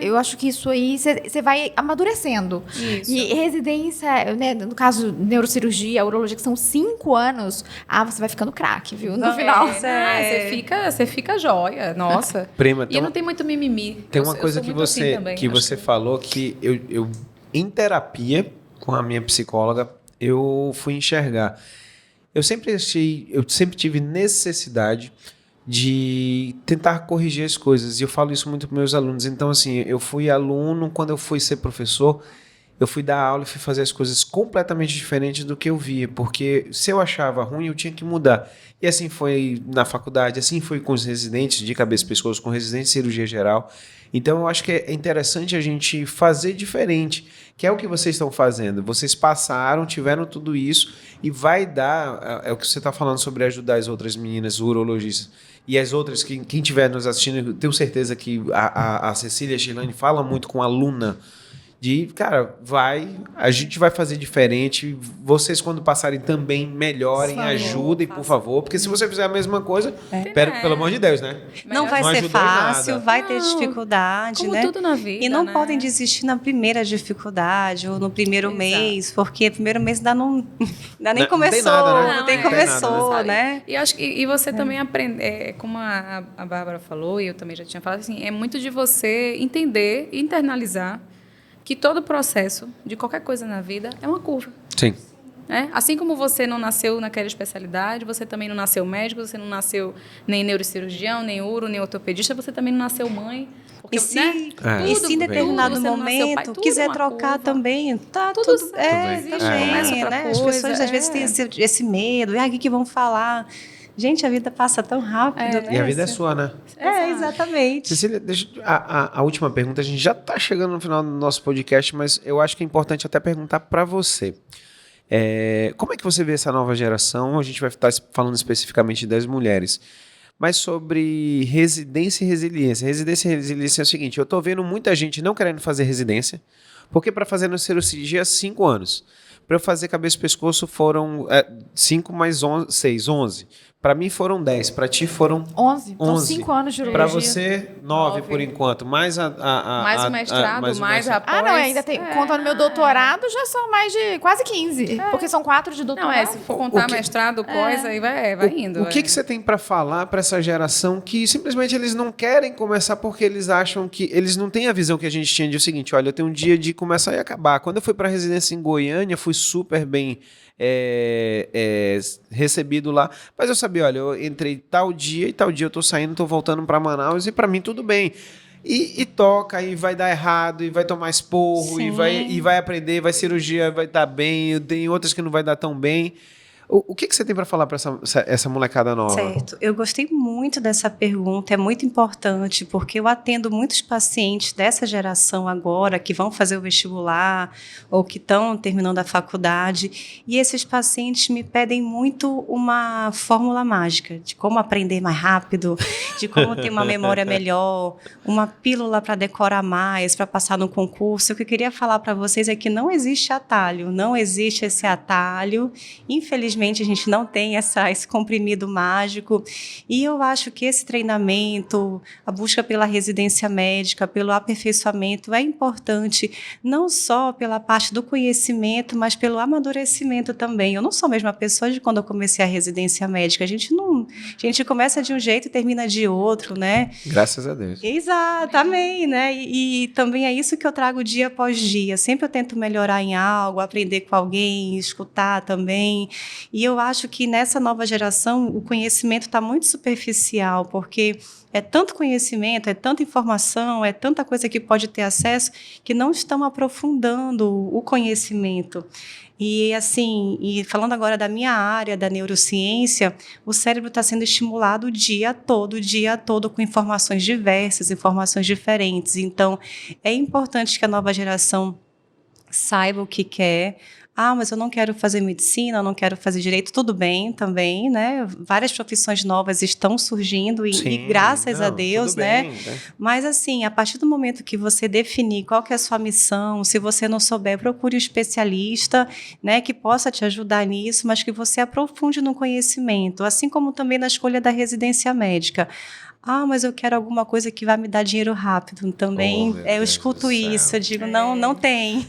eu acho que isso aí você vai amadurecendo. Isso. E residência, né, no caso, neurocirurgia, urologia, que são 5 anos, você vai ficando craque, viu? No final. Você fica joia, nossa. Prima, E não tem muito mimimi. Tem uma coisa que você, também, que você falou que eu, em terapia, com a minha psicóloga, eu fui enxergar. Eu sempre tive necessidade de tentar corrigir as coisas. E eu falo isso muito para meus alunos. Então, assim, eu fui aluno, quando eu fui ser professor, eu fui dar aula e fui fazer as coisas completamente diferentes do que eu via, porque se eu achava ruim, eu tinha que mudar. E assim foi na faculdade, assim foi com os residentes de cabeça e pescoço, com residentes de cirurgia geral. Então eu acho que é interessante a gente fazer diferente, que é o que vocês estão fazendo. Vocês passaram, tiveram tudo isso e vai dar, é o que você está falando sobre ajudar as outras meninas urologistas. E as outras, quem estiver nos assistindo, eu tenho certeza que a Cecília e a Sheilane falam muito com a aluna, cara, a gente vai fazer diferente, vocês quando passarem também melhorem, ajudem, por favor, porque se você fizer a mesma coisa, pelo amor de Deus, né? Não vai ser fácil, vai ter dificuldade, como né? tudo na vida, e não né? podem desistir na primeira dificuldade ou no primeiro mês, porque o primeiro mês ainda nem começou, nada, né? Começou, né? E acho que você também aprende, como a Bárbara falou, e eu também já tinha falado, assim, é muito de você entender, internalizar que todo processo de qualquer coisa na vida é uma curva. Sim. Assim como você não nasceu naquela especialidade, você também não nasceu médico, você não nasceu nem neurocirurgião, nem uro, nem ortopedista, você também não nasceu mãe. Porque, E se em determinado momento quiser trocar também, tá tudo existe, começa outra né? As pessoas às vezes têm esse medo, o que vão falar? Gente, a vida passa tão rápido, né? E a vida é sua, né? Exatamente. Cecília, a última pergunta, a gente já está chegando no final do nosso podcast, mas eu acho que é importante até perguntar para você. Como é que você vê essa nova geração? A gente vai estar falando especificamente das mulheres, mas sobre residência e resiliência. Residência e resiliência é o seguinte, eu estou vendo muita gente não querendo fazer residência, porque para fazer neurocirurgia 5 anos. Para eu fazer cabeça e pescoço foram 5 mais 6, 11. Para mim foram 10, para ti foram 11. Então 5 anos de urologia. Para você, 9 por enquanto. Mais mais o mestrado, mais a pós. Não, ainda tem. Contando meu doutorado, já são mais de quase 15. Porque são 4 de doutorado. Não, se for contar mestrado, pós, aí vai indo. O que você tem para falar para essa geração que simplesmente eles não querem começar porque eles acham que... Eles não têm a visão que a gente tinha de o seguinte, olha, eu tenho um dia de começar e acabar. Quando eu fui para a residência em Goiânia, fui super bem recebido lá, mas eu sabia, olha, eu entrei tal dia e tal dia eu tô saindo, tô voltando para Manaus e para mim tudo bem. E toca, e vai dar errado, e vai tomar esporro, e vai aprender, vai cirurgia, vai dar bem, tem outras que não vai dar tão bem. O que você tem para falar para essa molecada nova? Certo. Eu gostei muito dessa pergunta, é muito importante, porque eu atendo muitos pacientes dessa geração agora, que vão fazer o vestibular, ou que estão terminando a faculdade, e esses pacientes me pedem muito uma fórmula mágica, de como aprender mais rápido, de como ter uma memória melhor, uma pílula para decorar mais, para passar no concurso. O que eu queria falar para vocês é que não existe atalho, não existe esse atalho, infelizmente, a gente não tem esse comprimido mágico, e eu acho que esse treinamento, a busca pela residência médica, pelo aperfeiçoamento é importante, não só pela parte do conhecimento, mas pelo amadurecimento também. Eu não sou a mesma pessoa de quando eu comecei a residência médica, a gente começa de um jeito e termina de outro, né? Graças a Deus. Exatamente, né? E também é isso que eu trago dia após dia, sempre eu tento melhorar em algo, aprender com alguém, escutar também. E eu acho que nessa nova geração o conhecimento está muito superficial, porque é tanto conhecimento, é tanta informação, é tanta coisa que pode ter acesso, que não estão aprofundando o conhecimento. E assim, falando agora da minha área, da neurociência, o cérebro está sendo estimulado o dia todo, com informações diversas, informações diferentes. Então, é importante que a nova geração saiba o que quer, mas eu não quero fazer medicina, eu não quero fazer direito. Tudo bem também, né? Várias profissões novas estão surgindo e graças a Deus, né? Bem, né? Mas assim, a partir do momento que você definir qual que é a sua missão, se você não souber, procure um especialista, né, que possa te ajudar nisso, mas que você aprofunde no conhecimento, assim como também na escolha da residência médica. Mas eu quero alguma coisa que vai me dar dinheiro rápido. Também eu escuto isso, eu digo, não tem.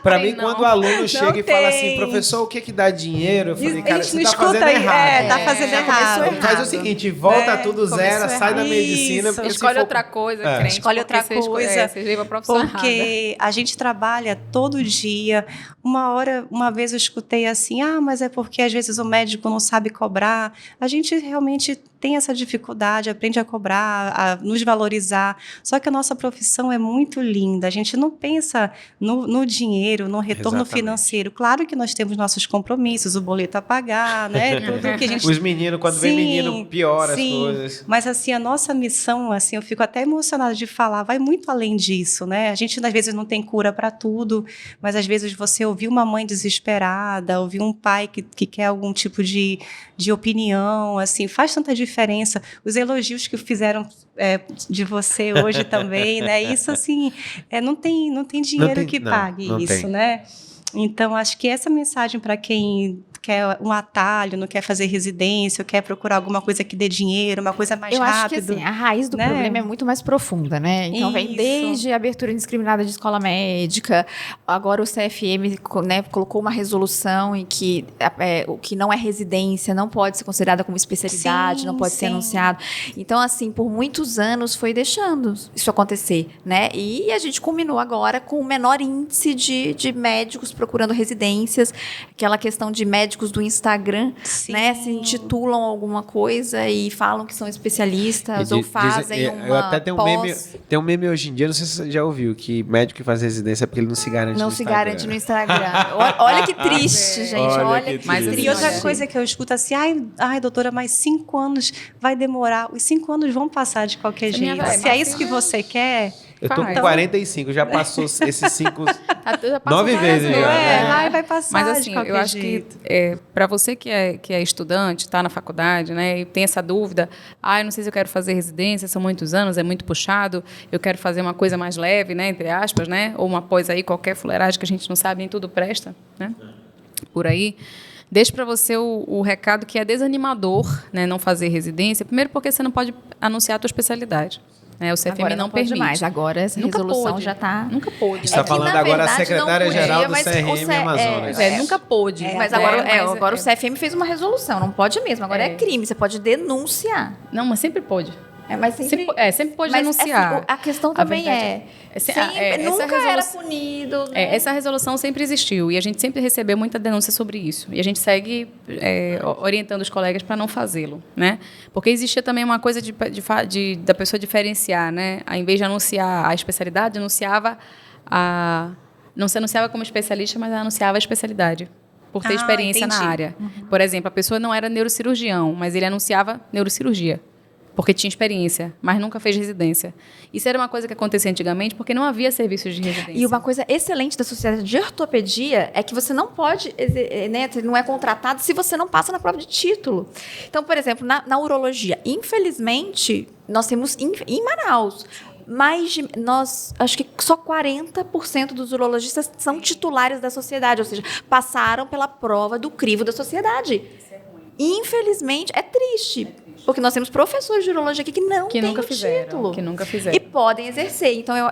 Para mim, Tem não. quando o aluno chega e fala assim, tem. professor, o que dá dinheiro? Eu falei, A cara, gente você não tá escuta fazendo aí, errado. tá fazendo errado. Faz o seguinte, volta tudo zero, começou sai da errado. medicina. Isso. porque se Escolhe for- outra coisa, É. crente. Escolhe outra porque coisa, Você veio pra profissão errada. porque a gente trabalha todo dia. Uma vez eu escutei assim, mas é porque às vezes o médico não sabe cobrar. A gente realmente tem essa dificuldade, aprende a cobrar, a nos valorizar. Só que a nossa profissão é muito linda. A gente não pensa no dinheiro, no retorno Exatamente. financeiro. Claro que nós temos nossos compromissos, o boleto a pagar, né? Tudo que a gente... Os meninos, quando vem menino, piora as sim. coisas. Mas assim, a nossa missão, assim, eu fico até emocionada de falar, vai muito além disso, né? A gente às vezes não tem cura para tudo, mas às vezes você ouvir uma mãe desesperada, ouvir um pai que quer algum tipo de opinião, assim, faz tanta diferença. Os elogios que fizeram de você hoje também, né? Isso assim, não tem dinheiro que pague não isso, tem. né? Então, acho que essa mensagem para quem quer um atalho, não quer fazer residência, ou quer procurar alguma coisa que dê dinheiro, uma coisa mais Eu rápido. acho que assim, a raiz do né? problema é muito mais profunda, né? Então vem Isso. desde a abertura indiscriminada de escola médica, agora o CFM, né, colocou uma resolução em que o que não é residência não pode ser considerada como especialidade, Sim, não pode ser sim. anunciado. Então, assim, por muitos anos foi deixando isso acontecer, né? E a gente culminou agora com o menor índice de médicos procurando residências, aquela questão de médicos do Instagram, Sim. né, se intitulam alguma coisa e falam que são especialistas ou fazem uma Eu até tenho pós. tem um meme hoje em dia, não sei se você já ouviu, que médico que faz residência é porque ele não se garante Não no se Instagram. garante no Instagram. Olha que triste, gente. Olha que Mas, triste. assim, E outra Olha. coisa que eu escuto assim, ai, doutora, mas 5 anos vai demorar. Os 5 anos vão passar de qualquer Você minha jeito. velha, Se é minha isso que filha- você quer, Eu tô com Faz. 45, já passou esses 5... Já passou 9 várias vezes não já, é? né? Vai passar Mas de assim, qualquer eu acho jeito. que para você que é estudante, está na faculdade, né, e tem essa dúvida, eu não sei se eu quero fazer residência, são muitos anos, é muito puxado, eu quero fazer uma coisa mais leve, né, entre aspas, né, ou uma pós aí, qualquer fuleiragem que a gente não sabe, nem tudo presta, né, por aí. Deixo para você o recado que é desanimador, né, não fazer residência. Primeiro porque você não pode anunciar a tua especialidade. O CFM agora não pode permite. mais. Agora essa Nunca resolução pôde. já está... Nunca pôde. Está que, falando na agora a verdade, não secretária-geral podia, do mas CRM Amazonas. Nunca pôde. Mas agora o CFM fez uma resolução, não pode mesmo. Agora é crime, você pode denunciar. Não, mas sempre pôde. Mas sempre, Sempre pode mas, denunciar. assim, a questão também verdade nunca essa era punido. Né? Essa resolução sempre existiu e a gente sempre recebeu muita denúncia sobre isso. E a gente segue orientando os colegas para não fazê-lo, né? Porque existia também uma coisa da pessoa diferenciar, né? Ao invés de anunciar a especialidade, não se anunciava como especialista, mas anunciava a especialidade. Por ter experiência entendi. na área. Por exemplo, a pessoa não era neurocirurgião, mas ele anunciava neurocirurgia. Porque tinha experiência, mas nunca fez residência. Isso era uma coisa que acontecia antigamente porque não havia serviços de residência. E uma coisa excelente da Sociedade de Ortopedia é que você não pode, né, não é contratado se você não passa na prova de título. Então, por exemplo, na urologia, infelizmente, nós temos em Manaus, acho que só 40% dos urologistas são titulares da sociedade, ou seja, passaram pela prova do crivo da sociedade. Infelizmente, é triste. Porque nós temos professores de urologia aqui que não têm título. Que nunca fizeram. E podem exercer. Então, eu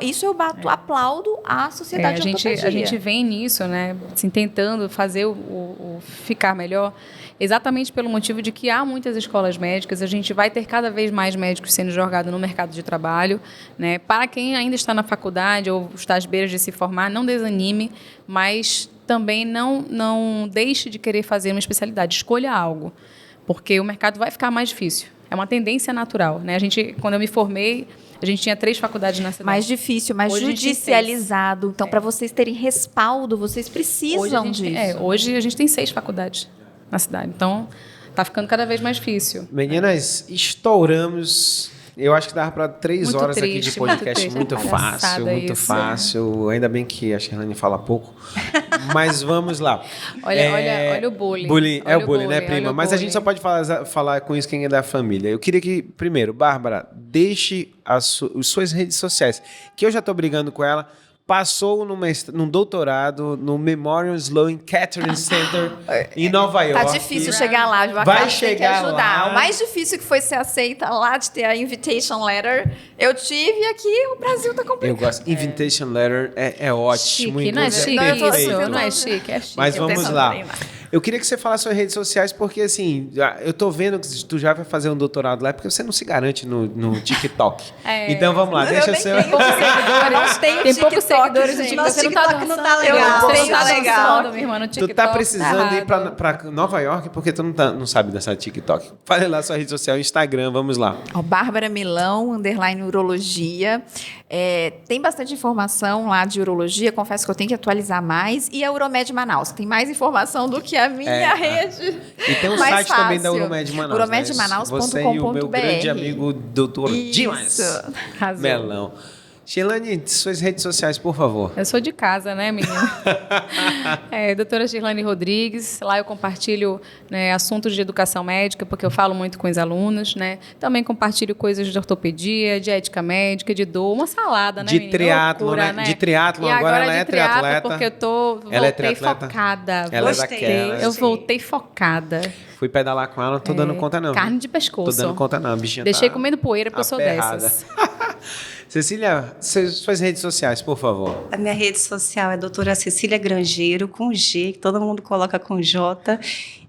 aplaudo a Sociedade de Ortopedia. A gente vem nisso, né, assim, tentando fazer o ficar melhor, exatamente pelo motivo de que há muitas escolas médicas, a gente vai ter cada vez mais médicos sendo jogados no mercado de trabalho. Né? Para quem ainda está na faculdade ou está às beiras de se formar, não desanime, mas também não deixe de querer fazer uma especialidade. Escolha algo. Porque o mercado vai ficar mais difícil. É uma tendência natural. Né? Quando eu me formei, a gente tinha 3 faculdades na cidade. Mais difícil, mais Hoje judicializado. Então, para vocês terem respaldo, vocês precisam disso. Hoje a gente tem 6 faculdades na cidade. Então, está ficando cada vez mais difícil. Meninas, estouramos Eu acho que dava para 3 Muito horas triste, aqui de podcast. muito triste. Muito Palhaçada fácil. Ainda bem que a Sherlane fala pouco. Mas vamos lá. Olha o bullying. É Olha o bullying, né, olha prima? o Mas a gente bullying. só pode falar com isso quem é da família. Eu queria que, primeiro, Bárbara, deixe as suas redes sociais, que eu já estou brigando com ela. Passou num doutorado no Memorial Sloan Kettering Center em Nova York. Tá difícil chegar lá, viu? A Vai Carla tem que chegar ajudar. lá. O mais difícil que foi ser aceita lá, de ter a invitation letter, eu tive e aqui o Brasil tá complicado. Eu gosto. Invitation letter é ótimo. Chique, não é inclusive, chique Não, eu tô- isso? eu tô- Não é chique, é chique. Mas Eu vamos pensando lá. bem lá. Eu queria que você falasse suas redes sociais, porque assim, eu tô vendo que tu já vai fazer um doutorado lá, porque você não se garante no TikTok. Então vamos lá, deixa nem seu... tenho seguidores. Tem poucos seguidores no gente. TikTok. Nosso Você não tá TikTok não tá dançando. legal, Você não não tá tá legal. dançando, minha irmã, no Tu TikTok. tá precisando ir errado. pra Nova York porque tu não sabe dançar TikTok. Fale lá sua rede social, Instagram, vamos lá. Ó, Bárbara Milão, _ urologia. Tem bastante informação lá de urologia, confesso que eu tenho que atualizar mais. E a Uromed Manaus, que tem mais informação do que a minha rede. E tem um Mais site também da fácil. Uromed Manaus. uromedmanaus.com.br. Você e o meu grande amigo, doutor Dimas Arrasou. Melão. Sheilane, suas redes sociais, por favor. Eu sou de casa, né, menina? Doutora Shirlane Rodrigues. Lá eu compartilho, né, assuntos de educação médica, porque eu falo muito com os alunos, né? Também compartilho coisas de ortopedia, de ética médica, de dor, uma salada, né, De menina? triatlon, Loucura, né? De triatlon, e agora ela de é triatlon, triatleta. porque eu voltei Ela é triatleta. focada. Ela é Voltei. daquelas. Eu voltei focada. Fui pedalar com ela, não tô dando conta não. Carne de pescoço. Tô dando conta não, a bichinha Deixei tá comendo poeira, porque eu sou aperrada. dessas. Cecília, suas redes sociais, por favor. A minha rede social é doutora Cecília Grangeiro, com G, que todo mundo coloca com J.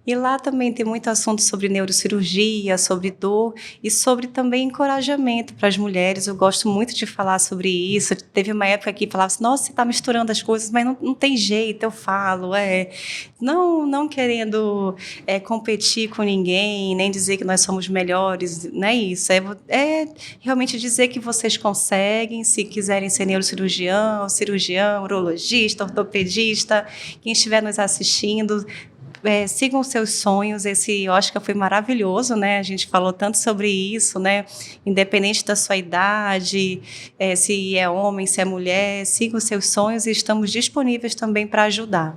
E lá também tem muito assunto sobre neurocirurgia, sobre dor e sobre também encorajamento para as mulheres. Eu gosto muito de falar sobre isso. Teve uma época que falava assim, nossa, você está misturando as coisas, mas não tem jeito, eu falo. Não querendo competir com ninguém, nem dizer que nós somos melhores, não é isso. É realmente dizer que vocês conseguem, se quiserem ser neurocirurgião, cirurgião, urologista, ortopedista, quem estiver nos assistindo, sigam seus sonhos. Esse Oscar foi maravilhoso, né? A gente falou tanto sobre isso, né? Independente da sua idade, se é homem, se é mulher, sigam seus sonhos e estamos disponíveis também para ajudar.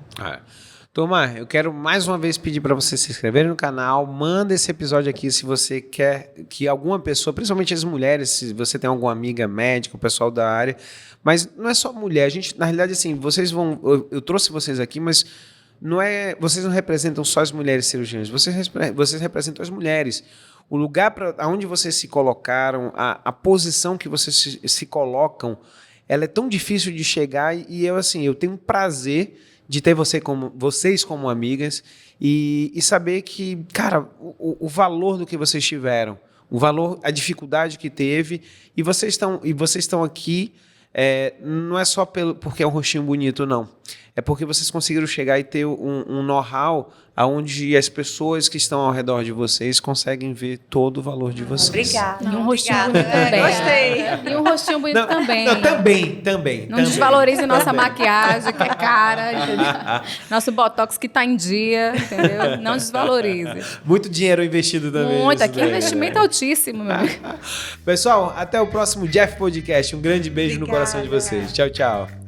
Turma, eu quero mais uma vez pedir para você se inscrever no canal, manda esse episódio aqui se você quer que alguma pessoa, principalmente as mulheres, se você tem alguma amiga médica, o pessoal da área, mas não é só mulher, a gente, na realidade, assim, eu trouxe vocês aqui, mas vocês não representam só as mulheres cirurgiãs, vocês representam as mulheres. O lugar onde vocês se colocaram, a posição que vocês se colocam, ela é tão difícil de chegar e eu tenho um prazer de ter vocês como amigas e saber que, cara, o valor do que vocês tiveram, o valor, a dificuldade que teve, e vocês estão aqui, não é só porque é um rostinho bonito, não. É porque vocês conseguiram chegar e ter um know-how onde as pessoas que estão ao redor de vocês conseguem ver todo o valor de vocês. Obrigada. E um rostinho obrigada. bonito também. Gostei. E um rostinho bonito também. Não, também. Não desvalorize nossa maquiagem, que é cara. Entendeu? Nosso botox que está em dia, entendeu? Não desvalorize. Muito dinheiro investido também. Muito. nisso Aqui é daí, investimento né? altíssimo, meu amigo. Pessoal, até o próximo Jeff Podcast. Um grande beijo no Obrigada. coração de vocês. Tchau, tchau.